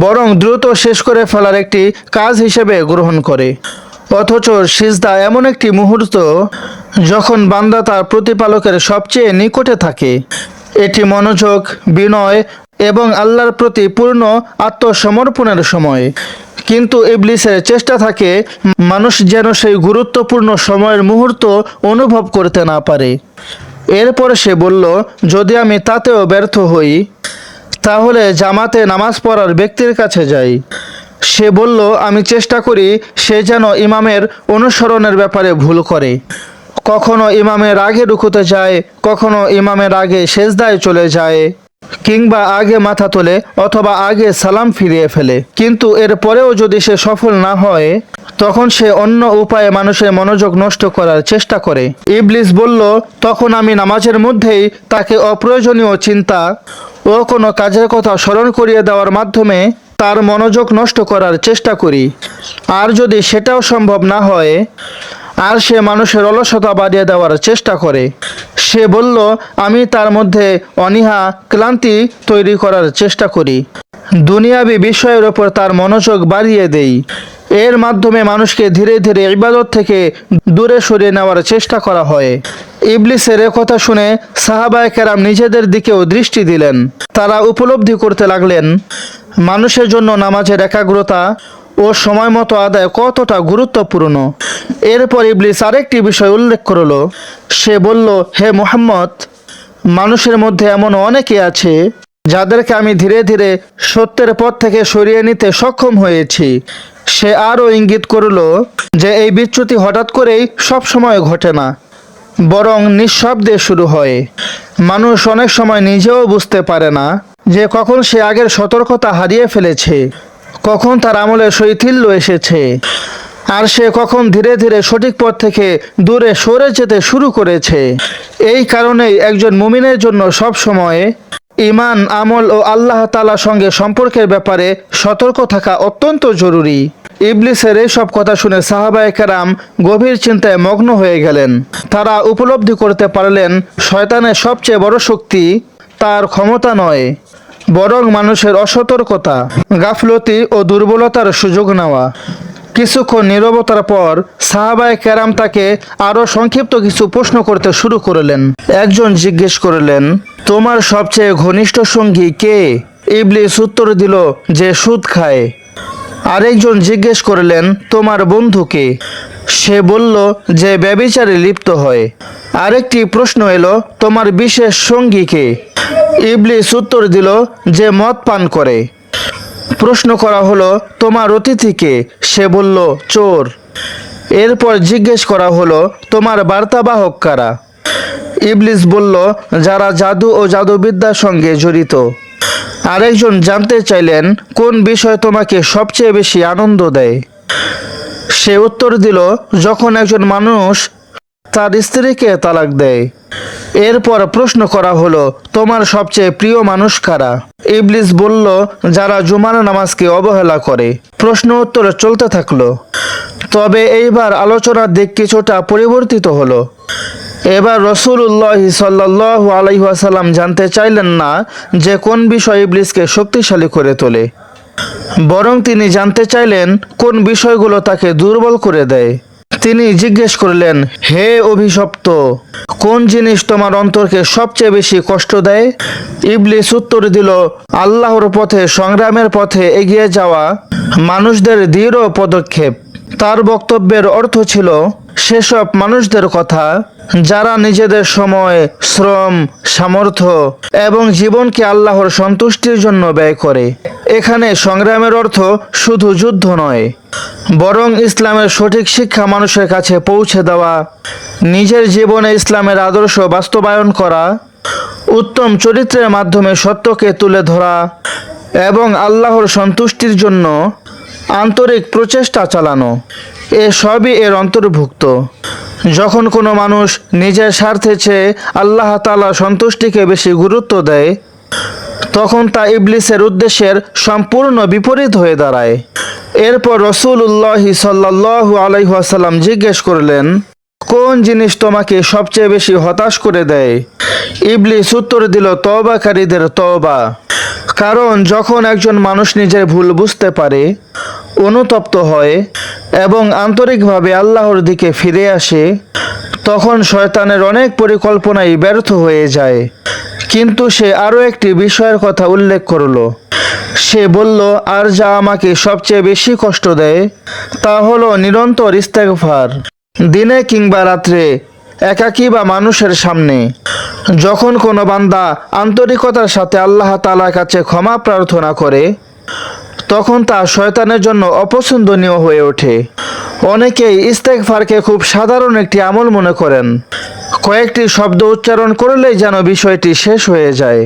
বরং দ্রুত শেষ করে ফেলার একটি কাজ হিসেবে গ্রহণ করে। অথচ সিজদা এমন একটি মুহূর্ত যখন বান্দা তার প্রতিপালকের সবচেয়ে নিকটে থাকে। এটি মনোযোগ, বিনয় এবং আল্লাহর প্রতি পূর্ণ আত্মসমর্পণের সময়। কিন্তু ইবলিসের চেষ্টা থাকে মানুষ যেন সেই গুরুত্বপূর্ণ সময়ের মুহূর্ত অনুভব করতে না পারে। এরপরে সে বলল, যদি আমি তাতেও ব্যর্থ হই, তাহলে জামাতে নামাজ পড়ার ব্যক্তির কাছে যাই। সে বলল, আমি চেষ্টা করি সে যেন ইমামের অনুসরণের ব্যাপারে ভুল করে। কখনো ইমামের আগে রুকুতে যায়, কখনো ইমামের আগে সেজদায় চলে যায়, কিংবা আগে মাথা তোলে অথবা আগে সালাম ফিরিয়ে ফেলে। কিন্তু এর পরেও যদি সে সফল না হয়, তখন সে অন্য উপায়ে মানুষের মনোযোগ নষ্ট করার চেষ্টা করে। ইবলিস বলল, তখন আমি নামাজের মধ্যেই তাকে অপ্রয়োজনীয় চিন্তা ও কোনো কাজের কথা স্মরণ করিয়ে দেওয়ার মাধ্যমে তার মনোযোগ নষ্ট করার চেষ্টা করি। আর যদি সেটাও সম্ভব না হয়, আর সে মানুষের অলসতা বাড়িয়ে দেওয়ার চেষ্টা করে, সে বলল, আমি তার মধ্যে অনীহা ক্লান্তি তৈরি করার চেষ্টা করি, দুনিয়াবি বিষয়ের ওপর তার মনোযোগ বাড়িয়ে দেই। এর মাধ্যমে মানুষকে ধীরে ধীরে ইবাদত থেকে দূরে সরিয়ে নেওয়ার চেষ্টা করা হয়। ইবলিসের কথা শুনে সাহাবায়ে কেরাম নিজেদের দিকেও দৃষ্টি দিলেন। তারা উপলব্ধি করতে লাগলেন মানুষের জন্য নামাজের একাগ্রতা ও সময় মতো আদায় কতটা গুরুত্বপূর্ণ। এরপর ইবলিস আরেকটি বিষয় উল্লেখ করল। সে বলল, হে মুহাম্মদ, মানুষের মধ্যে এমন অনেকে আছে যাদেরকে আমি ধীরে ধীরে সত্যের পথ থেকে সরিয়ে নিতে সক্ষম হয়েছি। সে আরও ইঙ্গিত করল যে এই বিচ্যুতি হঠাৎ করেই সব সময় ঘটে না, বরং নিঃশব্দে শুরু হয়। মানুষ অনেক সময় নিজেও বুঝতে পারে না যে কখন সে আগের সতর্কতা হারিয়ে ফেলেছে, কখন তার আমলে শৈথিল্য এসেছে, আর সে কখন ধীরে ধীরে সঠিক পথ থেকে দূরে সরে যেতে শুরু করেছে। এই কারণেই একজন মুমিনের জন্য সব সময় ঈমান, আমল ও আল্লাহ তাআলার সঙ্গে সম্পর্কের ব্যাপারে সতর্ক থাকা অত্যন্ত জরুরি। ইবলিসের এই সব কথা শুনে সাহাবায়ে কেরাম গভীর চিন্তায় মগ্ন হয়ে গেলেন। তারা উপলব্ধি করতে পারলেন শয়তানের সবচেয়ে বড় শক্তি তার ক্ষমতা নয়, বরং মানুষের অসতর্কতা, গাফলতি ও দুর্বলতার সুযোগ নেওয়া। কিছুক্ষণ নীরবতার পর সাহাবায়ে কেরাম তাকে আরও সংক্ষিপ্ত কিছু প্রশ্ন করতে শুরু করলেন। একজন জিজ্ঞেস করলেন, তোমার সবচেয়ে ঘনিষ্ঠ সঙ্গী কে? ইবলিস উত্তর দিল, যে সুদ খায়। আরেকজন জিজ্ঞেস করলেন, তোমার বন্ধু কে? সে বলল, যে ব্যভিচারে লিপ্ত হয়। আরেকটি প্রশ্ন এলো, তোমার বিশেষ সঙ্গী কে? ইবলিস উত্তর দিল, যে মদ পান করে। প্রশ্ন করা হলো, তোমার অতিথি কে? সে বলল, চোর। এরপর জিজ্ঞেস করা হলো, তোমার বার্তাবাহক কারা? ইবলিস বলল, যারা জাদু ও জাদুবিদ্যার সঙ্গে জড়িত। আরেকজন জানতে চাইলেন, কোন বিষয় তোমাকে সবচেয়ে বেশি আনন্দ দেয়? সে উত্তর দিল, যখন একজন মানুষ তার স্ত্রীকে তালাক দেয়। এরপর প্রশ্ন করা হলো, তোমার সবচেয়ে প্রিয় মানুষ কারা? ইবলিস বলল, যারা জুমার নামাজকে অবহেলা করে। প্রশ্ন উত্তর চলতে থাকলো। তবে এইবার আলোচনার দিক কিছুটা পরিবর্তিত হলো। এবার রাসূলুল্লাহ সাল্লাল্লাহু আলাইহি ওয়াসাল্লাম জানতে চাইলেন না যে কোন বিষয় ইবলিসকে শক্তিশালী করে তোলে, বরং তিনি জানতে চাইলেন কোন বিষয়গুলো তাকে দুর্বল করে দেয়। তিনি জিজ্ঞেস করলেন, হে অভিশপ্ত, কোন জিনিস তোমার অন্তরকে সবচেয়ে বেশি কষ্ট দেয়? ইবলিস উত্তর দিল, আল্লাহর পথে সংগ্রামের পথে এগিয়ে যাওয়া মানুষদের দৃঢ় পদক্ষেপ। তার বক্তব্যের অর্থ ছিল সেসব মানুষদের কথা যারা নিজেদের সময়, শ্রম, সামর্থ্য এবং জীবনকে আল্লাহর সন্তুষ্টির জন্য ব্যয় করে। এখানে সংগ্রামের অর্থ শুধু যুদ্ধ নয়, বরং ইসলামের সঠিক শিক্ষা মানুষের কাছে পৌঁছে দেওয়া, নিজের জীবনে ইসলামের আদর্শ বাস্তবায়ন করা, উত্তম চরিত্রের মাধ্যমে সত্যকে তুলে ধরা এবং আল্লাহর সন্তুষ্টির জন্য আন্তরিক প্রচেষ্টা চালানো। এসবই এর অন্তর্ভুক্ত। যখন কোনো মানুষ নিজের স্বার্থের চেয়ে আল্লাহ তাআলার সন্তুষ্টিকে বেশি গুরুত্ব দেয়, তখন তা ইবলিসের উদ্দেশ্যের সম্পূর্ণ বিপরীত হয়ে দাঁড়ায়। এরপর রাসূলুল্লাহ সাল্লাল্লাহু আলাইহি ওয়াসাল্লাম জিজ্ঞেস করলেন, কোন জিনিস তোমাকে সবচেয়ে বেশি হতাশ করে দেয়? ইবলিস উত্তর দিল, তওবাকারীদের তওবা। কারণ যখন একজন মানুষ নিজের ভুল বুঝতে পারে, অনুতপ্ত হয় এবং আন্তরিকভাবে আল্লাহর দিকে ফিরে আসে, তখন শয়তানের অনেক পরিকল্পনাই ব্যর্থ হয়ে যায়। কিন্তু সে আরও একটি বিষয়ের কথা উল্লেখ করল। সে বলল, আর যা আমাকে সবচেয়ে বেশি কষ্ট দেয় তা হলো নিরন্তর ইস্তেগফার, দিনে কিংবা রাত্রে, একাকী বা মানুষের সামনে। যখন কোনো বান্দা আন্তরিকতার সাথে আল্লাহ তাআলার কাছে ক্ষমা প্রার্থনা করে, তখন তা শয়তানের জন্য অপছন্দনীয় হয়ে ওঠে। অনেকেই ইস্তেগফারকে খুব সাধারণ একটি আমল মনে করেন। কয়েকটি শব্দ উচ্চারণ করলেই যেন বিষয়টি শেষ হয়ে যায়,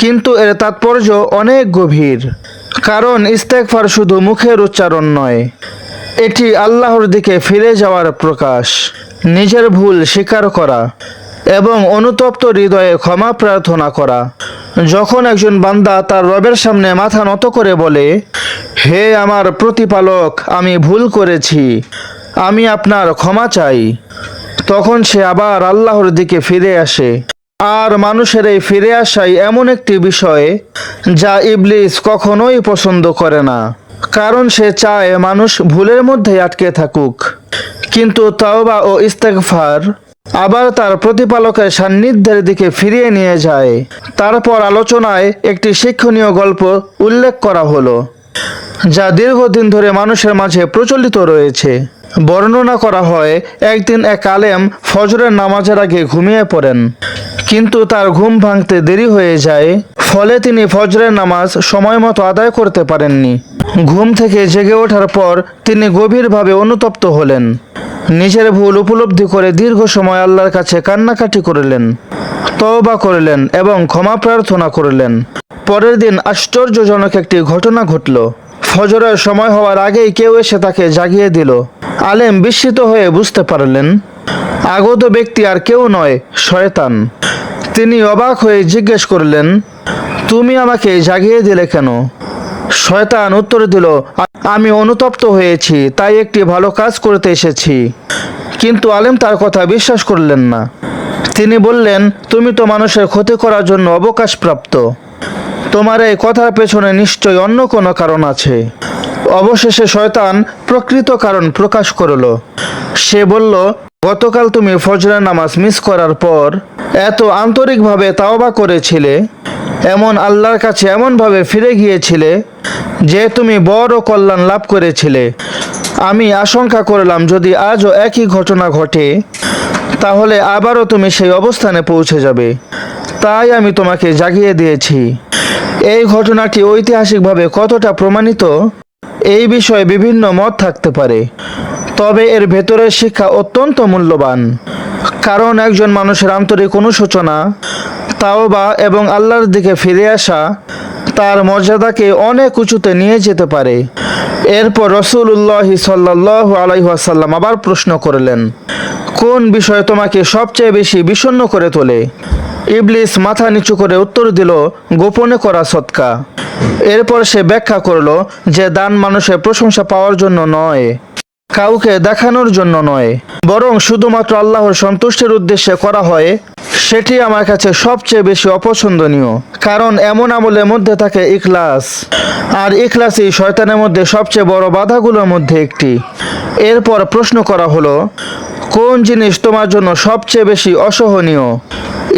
কিন্তু এর তাৎপর্য অনেক গভীর। কারণ ইস্তেগফার শুধু মুখের উচ্চারণ নয়, এটি আল্লাহর দিকে ফিরে যাওয়ার প্রকাশ, নিজের ভুল স্বীকার করা এবং অনুতপ্ত হৃদয়ে ক্ষমা প্রার্থনা করা। যখন একজন বান্দা তার রবের সামনে মাথা নত করে বলে, হে আমার প্রতিপালক, আমি ভুল করেছি, আমি আপনার ক্ষমা চাই, তখন সে আবার আল্লাহর দিকে ফিরে আসে। আর মানুষের এই ফিরে আসাই এমন একটি বিষয় যা ইবলিস কখনোই পছন্দ করে না। কারণ সে চায় মানুষ ভুলের মধ্যে আটকে থাকুক। কিন্তু তাওবা ও ইস্তেগফার আবার তার প্রতিপালকের সান্নিধ্যের দিকে ফিরিয়ে নিয়ে যায়। তারপর আলোচনায় একটি শিক্ষণীয় গল্প উল্লেখ করা হলো, যা দীর্ঘদিন ধরে মানুষের মাঝে প্রচলিত রয়েছে। বর্ণনা করা হয়, একদিন এক আলেম ফজরের নামাজের আগে ঘুমিয়ে পড়েন, কিন্তু তার ঘুম ভাঙতে দেরি হয়ে যায়। ফলে তিনি ফজরের নামাজ সময় মতো আদায় করতে পারেননি। ঘুম থেকে জেগে ওঠার পর তিনি গভীরভাবে অনুতপ্ত হলেন। নিজের ভুল উপলব্ধি করে দীর্ঘ সময় আল্লাহর কাছে কান্নাকাটি করলেন, তওবা করলেন এবং ক্ষমা প্রার্থনা করলেন। পরের দিন আশ্চর্যজনক একটি ঘটনা ঘটল। ফজরের সময় হওয়ার আগেই কেউ এসে তাকে জাগিয়ে দিল। আলেম বিস্মিত হয়ে বুঝতে পারলেন আগত ব্যক্তি আর কেউ নয়, শয়তান। তিনি অবাক হয়ে জিজ্ঞেস করলেন, তুমি আমাকে জাগিয়ে দিলে কেন? শয়তান উত্তর দিল, আমি অনুতপ্ত হয়েছি, তাই একটি ভালো কাজ করতে এসেছি। কিন্তু আলেম তার কথা বিশ্বাস করলেন না। তিনি বললেন, তুমি তো মানুষের ক্ষতি করার জন্য অবকাশপ্রাপ্ত, তোমার এই কথার পেছনে নিশ্চয়ই অন্য কোনো কারণ আছে। অবশেষে শয়তান প্রকৃত কারণ প্রকাশ করল। সে বলল, গতকাল তুমি ফজরের নামাজ মিস করার পর এত আন্তরিকভাবে তাওবা করেছিলে, এমন আল্লাহর কাছে এমনভাবে ফিরে গিয়েছিলে যে তুমি বড় কল্যাণ লাভ করেছিলে। আমি আশঙ্কা করলাম যদি আজও একই ঘটনা ঘটে, তাহলে আবারও তুমি সেই অবস্থানে পৌঁছে যাবে, তাই আমি তোমাকে জাগিয়ে দিয়েছি। এই ঘটনাটি ঐতিহাসিকভাবে কতটা প্রমাণিত এই বিষয়ে বিভিন্ন মত থাকতে পারে, তবে এর ভেতরের শিক্ষা অত্যন্ত মূল্যবান। কারণ একজন মানুষের আন্তরিক অনুশোচনা, তাওবা এবং আল্লাহর দিকে ফিরে আসা তার মর্যাদাকে অনেক উঁচুতে নিয়ে যেতে পারে। এরপর রাসূলুল্লাহ সাল্লাল্লাহু আলাইহি ওয়াসাল্লাম আবার প্রশ্ন করলেন, কোন বিষয় তোমাকে সবচেয়ে বেশি বিষণ্ণ করে তোলে? ইবলিস মাথা নিচু করে উত্তর দিল, গোপনে করা সদকা। এরপর সে ব্যাখ্যা করল যে দান মানুষের প্রশংসা পাওয়ার জন্য নয়, কাউকে দেখানোর জন্য নয়, বরং শুধুমাত্র আল্লাহর সন্তুষ্টির উদ্দেশ্যে করা হয়। সেটি আমার কাছে সবচেয়ে বেশি অপছন্দনীয়, কারণ এমন আমলের মধ্যে থাকে ইখলাস, আর ইখলাসই শয়তানের মধ্যে সবচেয়ে বড় বাধাগুলোর মধ্যে একটি। এরপর প্রশ্ন করা হলো, কোন জিনিস তোমার জন্য সবচেয়ে বেশি অসহনীয়?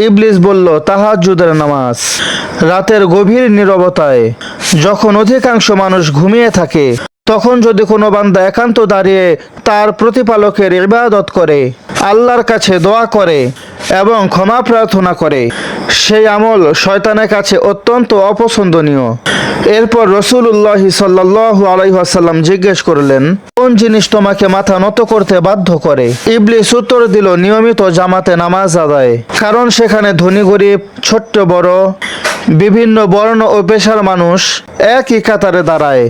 ইবলিস বলল, তাহাজ্জুদের নামাজ। রাতের গভীর নীরবতায় যখন অধিকাংশ মানুষ ঘুমিয়ে থাকে, তখন যদি কোনো বান্দা একান্ত দাঁড়িয়ে তার প্রতিপালকের ইবাদত করে, আল্লাহর কাছে দোয়া করে এবং ক্ষমা প্রার্থনা করে, সেই আমল শয়তানের কাছে অত্যন্ত অপছন্দনীয়। এরপর রাসূলুল্লাহ সাল্লাল্লাহু আলাইহি ওয়াসাল্লাম জিজ্ঞেস করলেন, কোন জিনিস তোমাকে মাথা নত করতে বাধ্য করে? ইবলিস উত্তর দিল, নিয়মিত জামাতে নামাজ আদায়। কারণ সেখানে ধনী গরিব, ছোট্ট বড়, বিভিন্ন বর্ণ ও পেশার মানুষ একই কাতারে দাঁড়ায়।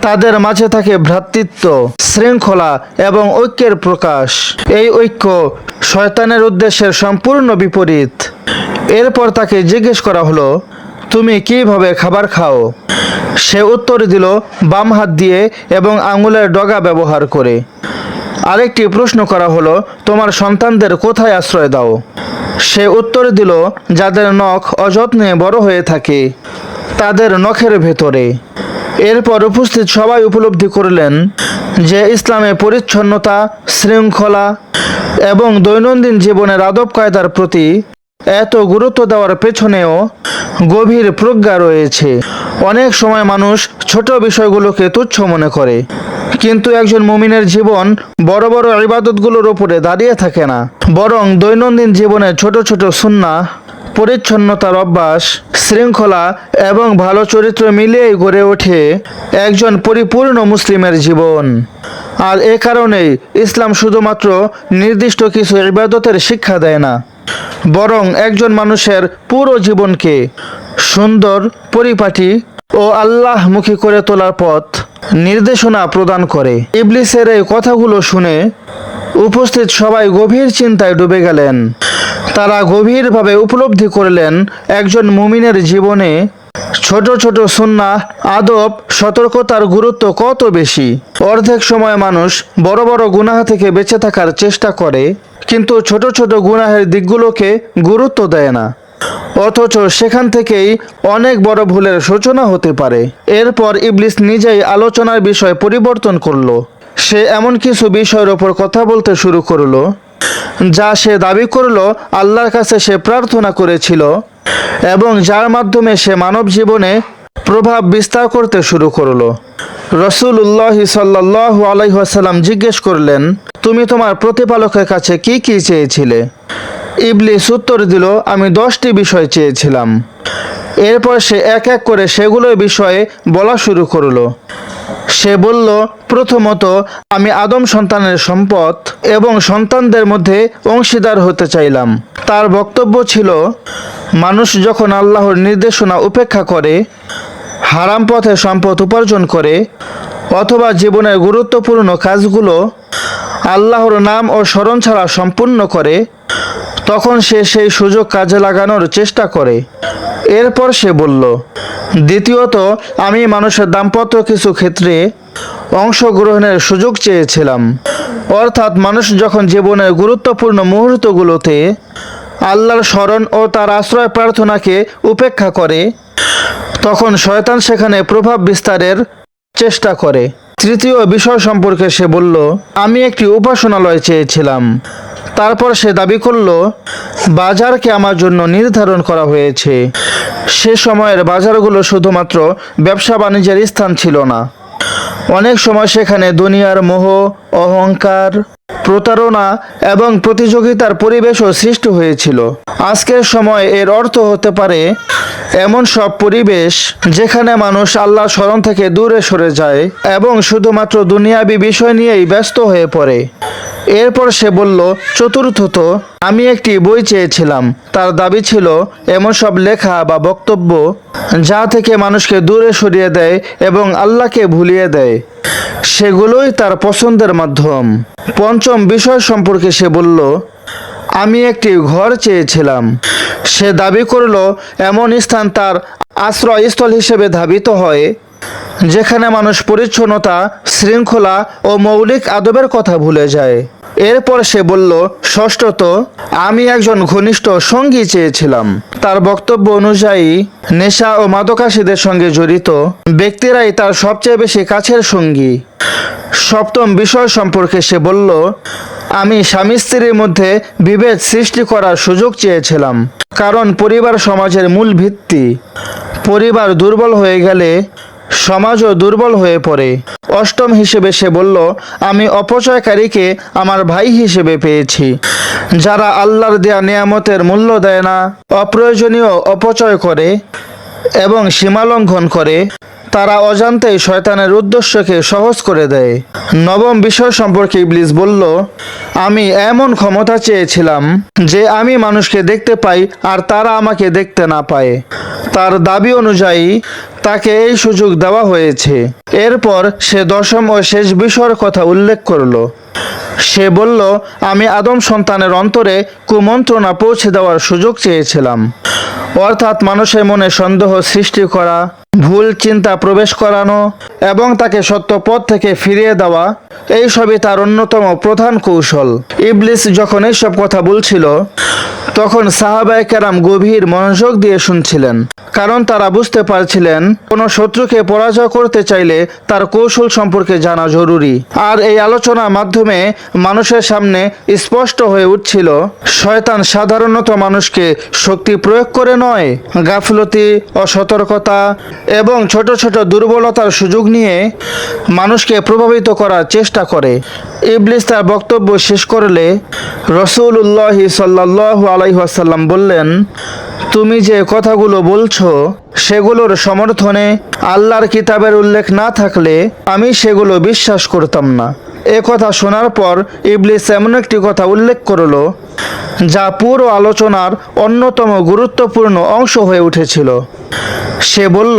তাদের মাঝে থাকে ভ্রাতৃত্ব, শৃঙ্খলা এবং ঐক্যের প্রকাশ। এই ঐক্য শয়তানের উদ্দেশ্যের সম্পূর্ণ বিপরীত। এরপর তাকে জিজ্ঞেস করা হলো, তুমি কিভাবে খাবার খাও? সে উত্তর দিল, বাম হাত দিয়ে এবং আঙুলের ডগা ব্যবহার করে। আরেকটি প্রশ্ন করা হলো, তোমার সন্তানদের কোথায় আশ্রয় দাও? সে উত্তর দিল, যাদের নখ অযত্নে বড় হয়ে থাকে তাদের নখের ভেতরে। এরপর উপস্থিত সবাই উপলব্ধি করলেন যে ইসলামে পরিচ্ছন্নতা, শৃঙ্খলা এবং দৈনন্দিন জীবনের আদব কায়দার প্রতি এত গুরুত্ব দেওয়ার পেছনেও গভীর প্রজ্ঞা রয়েছে। অনেক সময় মানুষ ছোট বিষয়গুলোকে তুচ্ছ মনে করে, কিন্তু একজন মুমিনের জীবন বড় বড় ইবাদতগুলোর উপরে দাঁড়িয়ে থাকে না, বরং দৈনন্দিন জীবনের ছোট ছোট সুন্নাহ, পরিচ্ছন্নতার অভ্যাস, শৃঙ্খলা এবং ভালো চরিত্র মিলিয়েই গড়ে ওঠে একজন পরিপূর্ণ মুসলিমের জীবন। আর এ কারণেই ইসলাম শুধুমাত্র নির্দিষ্ট কিছু ইবাদতের শিক্ষা দেয় না, বরং একজন মানুষের পুরো জীবনকে সুন্দর, পরিপাটি ও আল্লাহমুখী করে তোলার পথ নির্দেশনা প্রদান করে। ইবলিসের এই কথাগুলো শুনে উপস্থিত সবাই গভীর চিন্তায় ডুবে গেলেন। তারা গভীরভাবে উপলব্ধি করলেন একজন মুমিনের জীবনে ছোট ছোট সুন্নাহ, আদব, সতর্কতার গুরুত্ব কত বেশি। অর্ধেক সময় মানুষ বড় বড় গুনাহ থেকে বেঁচে থাকার চেষ্টা করে, কিন্তু ছোট ছোট গুনাহের দিকগুলোকে গুরুত্ব দেয় না, অথচ সেখান থেকেই অনেক বড় ভুলের সূচনা হতে পারে। এরপর ইবলিস নিজেই আলোচনার বিষয় পরিবর্তন করলো। সে এমন কিছু বিষয়ের ওপর কথা বলতে শুরু করলো যা সে দাবি করলো আল্লাহর কাছে সে প্রার্থনা করেছিল এবং যার মাধ্যমে সে মানব জীবনে প্রভাব বিস্তার করতে শুরু করলো। রাসূলুল্লাহ সাল্লাল্লাহু আলাইহি ওয়াসাল্লাম জিজ্ঞেস করলেন, তুমি তোমার প্রতিপালকের কাছে কি কি চেয়েছিলে? ইবলিস উত্তর দিল, আমি 10টি বিষয় চেয়েছিলাম। এরপর সে এক এক করে সেগুলোর বিষয়ে বলা শুরু করলো। সে বলল, প্রথমত, আমি আদম সন্তানের সম্পদ এবং সন্তানদের মধ্যে অংশীদার হতে চাইলাম। তার বক্তব্য ছিল, মানুষ যখন আল্লাহর নির্দেশনা উপেক্ষা করে, হারাম পথে সম্পদ উপার্জন করে, অথবা জীবনের গুরুত্বপূর্ণ কাজগুলো আল্লাহর নাম ও স্মরণ ছাড়া সম্পূর্ণ করে, তখন সে সেই সুযোগ কাজে লাগানোর চেষ্টা করে। এরপর সে বলল, দ্বিতীয়ত, আমি মানুষের দাম্পত্য কিছু ক্ষেত্রে অংশগ্রহণের সুযোগ চেয়েছিলাম। অর্থাৎ মানুষ যখন জীবনের গুরুত্বপূর্ণ মুহূর্তগুলোতে আল্লাহর স্মরণ ও তার আশ্রয় প্রার্থনাকে উপেক্ষা করে, তখন শয়তান সেখানে প্রভাব বিস্তারের চেষ্টা করে। তৃতীয় বিষয় সম্পর্কে সে বলল, আমি একটি উপাসনালয় চেয়েছিলাম। তারপর সে দাবি করল, বাজারকে আমার জন্য নির্ধারণ করা হয়েছে। সে সময়ের বাজারগুলো শুধুমাত্র ব্যবসা বাণিজ্যের স্থান ছিল না, অনেক সময় সেখানে দুনিয়ার মোহ, অহংকার, প্রতারণা এবং প্রতিযোগিতার পরিবেশও সৃষ্টি হয়েছিল। আজকের সময় এর অর্থ হতে পারে এমন সব পরিবেশ যেখানে মানুষ আল্লাহর স্মরণ থেকে দূরে সরে যায় এবং শুধুমাত্র দুনিয়াবী বিষয় নিয়েই ব্যস্ত হয়ে পড়ে। এরপর সে বলল, চতুর্থত, আমি একটি বই চেয়েছিলাম। তার দাবি ছিল এমন সব লেখা বা বক্তব্য যা থেকে মানুষকে দূরে সরিয়ে দেয় এবং আল্লাহকে ভুলিয়ে দেয়, সেগুলোই তার পছন্দের মাধ্যম। পঞ্চম বিষয় সম্পর্কে সে বলল, আমি একটি ঘর চেয়েছিলাম। সে দাবি করল এমন স্থান তার আশ্রয়স্থল হিসেবে ধাবিত হয় যেখানে মানুষ পরিচ্ছন্নতা, শৃঙ্খলা ও মৌলিক আদবের কথা ভুলে যায়। এরপর সে বলল, ষষ্ঠত, আমি একজন ঘনিষ্ঠ সঙ্গী চেয়েছিলাম। তার বক্তব্য অনুযায়ী নেশা ও মাদকাসীদের সঙ্গে জড়িত ব্যক্তিরাই তার সবচেয়ে বেশি কাছের সঙ্গী। সপ্তম বিষয় সম্পর্কে সে বলল, আমি স্বামী স্ত্রীর মধ্যে বিভেদ সৃষ্টি করার সুযোগ চেয়েছিলাম, কারণ পরিবার সমাজের মূল ভিত্তি। পরিবার দুর্বল হয়ে গেলে সমাজও দুর্বল হয়ে পড়ে। অষ্টম হিসেবে সে বলল, আমি অপচয়কারীকে আমার ভাই হিসেবে পেয়েছি, যারা আল্লাহর দেয়া নিয়ামতের মূল্য দেয় না, অপ্রয়োজনীয় অপচয় করে এবং সীমালঙ্ঘন করে। তারা অজান্তেই শয়তানের উদ্দেশ্যকে সহজ করে দেয়। নবম বিষয় সম্পর্কে ইবলিস বলল, আমি এমন ক্ষমতা চেয়েছিলাম যে আমি মানুষকে দেখতে পাই আর তারা আমাকে দেখতে না পায়। তার দাবি অনুযায়ী তাকে এই সুযোগ দেওয়া হয়েছে। এরপর সে দশম ও শেষ বিষয়ের কথা উল্লেখ করল। সে বলল, আমি আদম সন্তানের অন্তরে কুমন্ত্রণা পৌঁছে দেওয়ার সুযোগ চেয়েছিলাম। অর্থাৎ মানুষের মনে সন্দেহ সৃষ্টি করা, ভুল চিন্তা প্রবেশ করানো এবং তাকে সত্য পথ থেকে ফিরিয়ে দেওয়া, এই সবই তার অন্যতম প্রধান কৌশল। ইবলিস যখন এইসব কথা বলছিল, তখন সাহাবায়ে কেরাম গভীর মনোযোগ দিয়ে শুনছিলেন, কারণ তারা বুঝতে পারছিলেন কোনো শত্রুকে পরাজয় করতে চাইলে তার কৌশল সম্পর্কে জানা জরুরি। আর এই আলোচনার মাধ্যমে মানুষের সামনে স্পষ্ট হয়ে উঠছিল, শয়তান সাধারণত মানুষকে শক্তি প্রয়োগ করে নয়, গাফলতি, অসতর্কতা এবং ছোট ছোট দুর্বলতার সুযোগ নিয়ে মানুষকে প্রভাবিত করার চেষ্টা করে। ইবলিস তার বক্তব্য শেষ করলে রাসূলুল্লাহ সাল্লাল্লাহু আলাইহি ওয়াসাল্লাম বললেন, তুমি যে কথাগুলো বলছো সেগুলোর সমর্থনে আল্লাহর কিতাবের উল্লেখ না থাকলে আমি সেগুলো বিশ্বাস করতাম না। এ কথা শোনার পর ইবলিস এমন একটি কথা উল্লেখ করলো যা পুরো আলোচনার অন্যতম গুরুত্বপূর্ণ অংশ হয়ে উঠেছিল। সে বলল,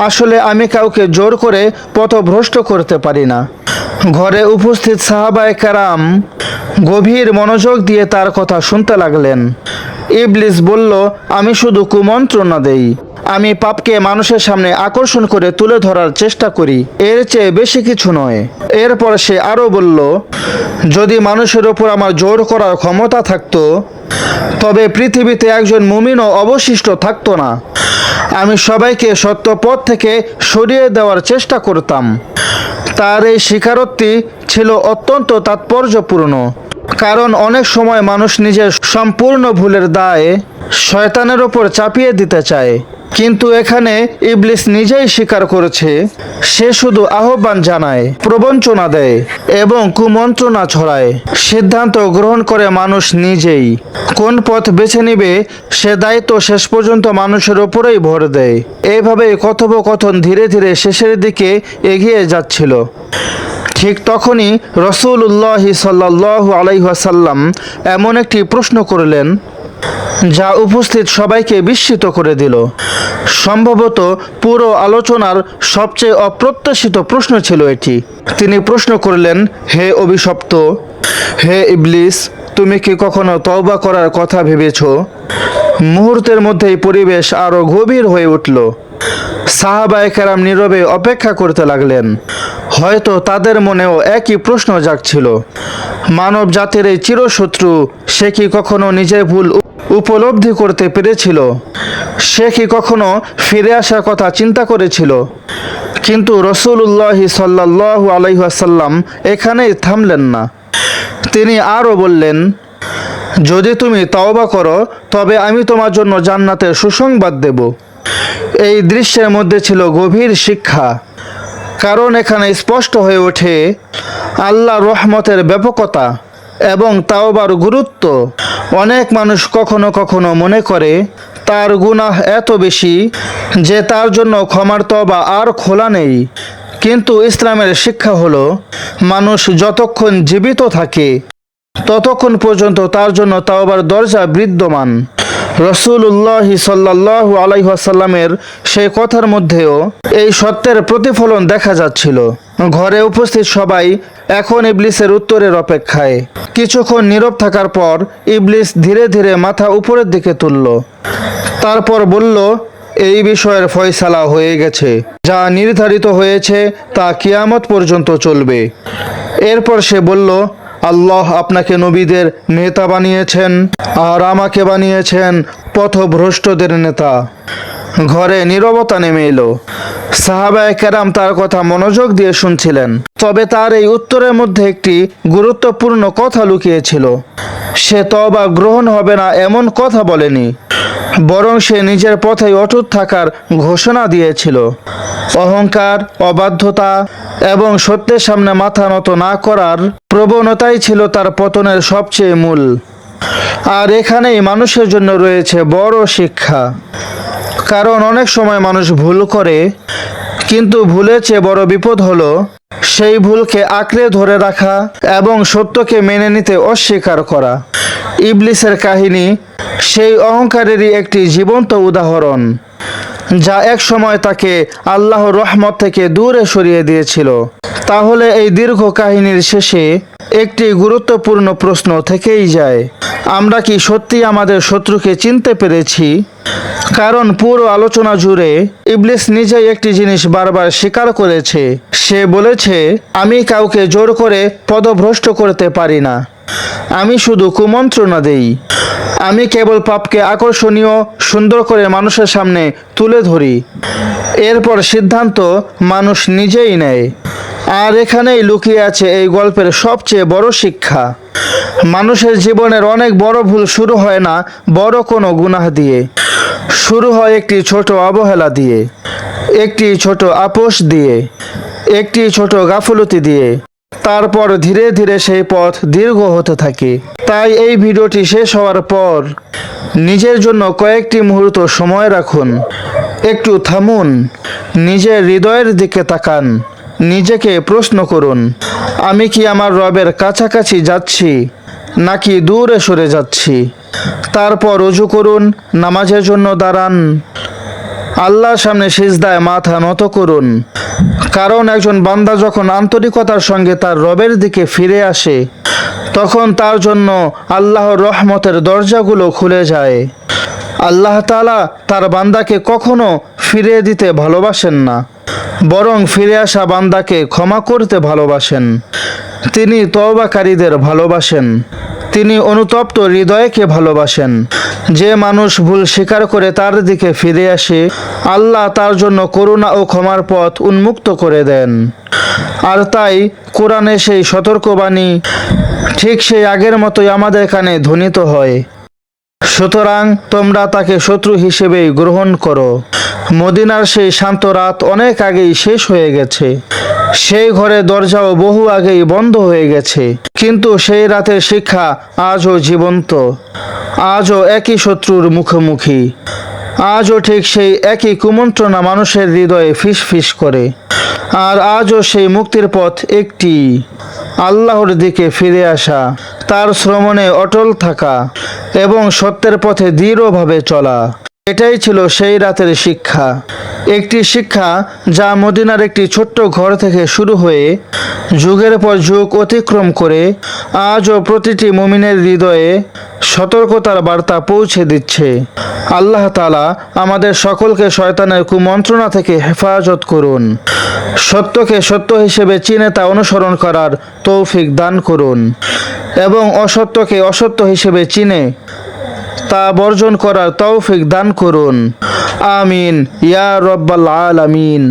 আসলে আমি কাউকে জোর করে পথভ্রষ্ট করতে পারি না। ঘরে উপস্থিত সাহাবায়ে কেরাম গভীর মনোযোগ দিয়ে তার কথা শুনতে লাগলেন। ইবলিস বলল, আমি শুধু কুমন্ত্রণা দেই, আমি পাপকে মানুষের সামনে আকর্ষণ করে তুলে ধরার চেষ্টা করি, এর চেয়ে বেশি কিছু নয়। এরপর সে আরও বলল, যদি মানুষের ওপর আমার জোর করার ক্ষমতা থাকতো তবে পৃথিবীতে একজন মুমিনও অবশিষ্ট থাকতো না। আমি সবাইকে সত্য পথ থেকে সরিয়ে দেওয়ার চেষ্টা করতাম। তার এই স্বীকারোক্তি ছিল অত্যন্ত তাৎপর্যপূর্ণ, কারণ অনেক সময় মানুষ নিজের সম্পূর্ণ ভুলের দায় শয়তানের ওপর চাপিয়ে দিতে চায়, কিন্তু এখানে ইবলিস নিজেই স্বীকার করেছে সে শুধু আহ্বান জানায়, প্রবঞ্চনা দেয় এবং কুমন্ত্রণা ছড়ায়। সিদ্ধান্ত গ্রহণ করে মানুষ নিজেই। কোন পথ বেছে নিবে সে দায়িত্ব শেষ পর্যন্ত মানুষের ওপরেই ভর দেয়। এইভাবে কথোপকথন ধীরে ধীরে শেষের দিকে এগিয়ে যাচ্ছিল। ঠিক তখনই রাসূলুল্লাহ সাল্লাল্লাহু আলাইহি ওয়াসাল্লাম এমন একটি প্রশ্ন করলেন যা উপস্থিত সবাইকে বিস্মিত করে দিল। সম্ভবত পুরো আলোচনার সবচেয়ে অপ্রত্যাশিত প্রশ্ন ছিল এটি। তিনি প্রশ্ন করলেন, হে অভিশপ্ত, হে ইবলিস, তুমি কি কখনো তওবা করার কথা ভেবেছ? মুহূর্তের মধ্যেই পরিবেশ আরো গভীর হয়ে উঠল। সাহাবায়ে কেরাম নীরবে অপেক্ষা করতে লাগলেন। হয়তো তাদের মনেও একই প্রশ্ন জাগছিল। মানব জাতির এই চিরশত্রু, সে কি কখনো নিজের ভুল উপলব্ধি করতে পেরেছিল? সে কি কখনো ফিরে আসার কথা চিন্তা করেছিল? কিন্তু রাসূলুল্লাহ সাল্লাল্লাহু আলাইহি ওয়াসাল্লাম এখানেই থামলেন না। তিনি আরও বললেন, যদি তুমি তওবা করো তবে আমি তোমার জন্য জান্নাতের সুসংবাদ দেব। এই দৃশ্যের মধ্যে ছিল গভীর শিক্ষা, কারণ এখানে স্পষ্ট হয়ে ওঠে আল্লাহর রহমতের ব্যাপকতা এবং তাওবার গুরুত্ব। অনেক মানুষ কখনো কখনো মনে করে তার গুনাহ এত বেশি যে তার জন্য ক্ষমার তওবা আর খোলা নেই, কিন্তু ইসলামের শিক্ষা হলো মানুষ যতক্ষণ জীবিত থাকে ততক্ষণ পর্যন্ত তার জন্য তাওবার দরজা বিদ্যমান। রাসূলুল্লাহ সাল্লাল্লাহু আলাইহি ওয়াসাল্লামের সেই কথার মধ্যেও এই সত্যের প্রতিফলন দেখা যাচ্ছিল। ঘরে উপস্থিত সবাই এখন ইবলিসের উত্তরের অপেক্ষায়। কিছুক্ষণ নীরব থাকার পর ইবলিস ধীরে ধীরে মাথা উপরের দিকে তুলল। তারপর বলল, এই বিষয়ের ফয়সালা হয়ে গেছে। যা নির্ধারিত হয়েছে তা কিয়ামত পর্যন্ত চলবে। এরপর সে বলল, আল্লাহ আপনাকে নবীদের নেতা বানিয়েছেন আর আমাকে বানিয়েছেন পথভ্রষ্টদের নেতা। ঘরে নীরবতা নেমে এলো। সাহাবায়ে কেরাম তার কথা মনোযোগ দিয়ে শুনছিলেন, তবে তার এই উত্তরের মধ্যে একটি গুরুত্বপূর্ণ কথা লুকিয়েছিল। সে তওবা গ্রহণ হবে না এমন কথা বলেনি, বরং সে নিজের পথে অটুট থাকার ঘোষণা দিয়েছিল। অহংকার, অবাধ্যতা এবং সত্যের সামনে মাথা নত না করার প্রবণতাই ছিল তার পতনের সবচেয়ে মূল। আর এখানেই মানুষের জন্য রয়েছে বড় শিক্ষা, কারণ অনেক সময় মানুষ ভুল করে, কিন্তু ভুলের চেয়ে বড় বিপদ হলো সেই ভুলকে আঁকড়ে ধরে রাখা এবং সত্যকে মেনে নিতে অস্বীকার করা। ইবলিসের কাহিনী সেই অহংকারেরই একটি জীবন্ত উদাহরণ, যা এক সময় তাকে আল্লাহর রহমত থেকে দূরে সরিয়ে দিয়েছিল। তাহলে এই দীর্ঘ কাহিনীর শেষে একটি গুরুত্বপূর্ণ প্রশ্ন থেকেই যায়, আমরা কি সত্যি আমাদের শত্রুকে চিনতে পেরেছি? কারণ পুরো আলোচনা জুড়ে ইবলিস নিজেই একটি জিনিস বারবার স্বীকার করেছে। সে বলেছে, আমি কাউকে জোর করে পথভ্রষ্ট করতে পারি না, আমি শুধু কুমন্ত্রণা দেই। আমি কেবল পাপকে আকর্ষণীয় সুন্দর করে মানুষের সামনে তুলে ধরি, এরপর সিদ্ধান্ত মানুষ নিজেই নেয়। আর এখানেই লুকিয়ে আছে এই গল্পের সবচেয়ে বড় শিক্ষা। মানুষের জীবনের অনেক বড় ভুল শুরু হয় না বড় কোনো গুনাহ দিয়ে, শুরু হয় একটি ছোট অবহেলা দিয়ে, একটি ছোট আপোষ দিয়ে, একটি ছোট গাফলতি দিয়ে। তারপর ধীরে ধীরে সেই পথ দীর্ঘ হতে থাকে। তাই এই ভিডিওটি শেষ হওয়ার পর নিজের জন্য কয়েকটি মুহূর্ত সময় রাখুন, একটু থামুন, নিজের হৃদয়ের দিকে তাকান, নিজেকে প্রশ্ন করুন, আমি কি আমার রবের কাছাকাছি যাচ্ছি নাকি দূরে সরে যাচ্ছি? তারপর ওযু করুন, নামাজের জন্য দাঁড়ান, আল্লাহর সামনে সিজদায় মাথা নত করুন। কারণ একজন বান্দা যখন আন্তরিকতার সঙ্গে তার রবের দিকে ফিরে আসে, তখন তার জন্য আল্লাহর রহমতের দরজাগুলো খুলে যায়। আল্লাহ তাআলা তার বান্দাকে কখনো ফিরিয়ে দিতে ভালোবাসেন না, বরং ফিরে আসা বান্দাকে ক্ষমা করতে ভালোবাসেন। তিনি তওবাকারীদের ভালোবাসেন, তিনি অনুতপ্ত হৃদয়কে ভালোবাসেন। যে মানুষ ভুল স্বীকার করে তার দিকে ফিরে আসে, আল্লাহ তার জন্য করুণা ও ক্ষমার পথ উন্মুক্ত করে দেন। আর তাই কোরআনে সেই সতর্কবাণী ঠিক সেই আগের মতোই আমাদের কানে ধ্বনিত হয়। সুতরাং তোমরা তাকে শত্রু হিসেবেই গ্রহণ করো। মদিনার সেই শান্ত রাত অনেক আগেই শেষ হয়ে গেছে, সেই ঘরে দরজাও বহু আগেই বন্ধ হয়ে গেছে, কিন্তু সেই রাতের শিক্ষা আজও জীবন্ত। আজও একই শত্রুর মুখোমুখি, আজও ঠিক সেই একই কুমন্ত্রণা মানুষের হৃদয়ে ফিস ফিস করে। আর আজও সেই মুক্তির পথ একটি, আল্লাহর দিকে ফিরে আসা, তার শ্রমণে অটল থাকা এবং সত্যের পথে দৃঢ়ভাবে চলা। এটাই ছিল সেই রাতের শিক্ষা, একটি শিক্ষা যা মদিনার একটি ছোট্ট ঘর থেকে শুরু হয়ে যুগের পর যুগ অতিক্রম করে আজও প্রতিটি মুমিনের হৃদয়ে সতর্কতার বার্তা পৌঁছে দিচ্ছে। আল্লাহ তাআলা আমাদের সকলকে শয়তানের কুমন্ত্রণা থেকে হেফাজত করুন, সত্যকে সত্য হিসেবে চিনে তা অনুসরণ করার তৌফিক দান করুন এবং অসত্যকে অসত্য হিসেবে চিনে তা বর্জন করার তৌফিক দান করুন। আমিন ইয়া রব্বাল আলামিন।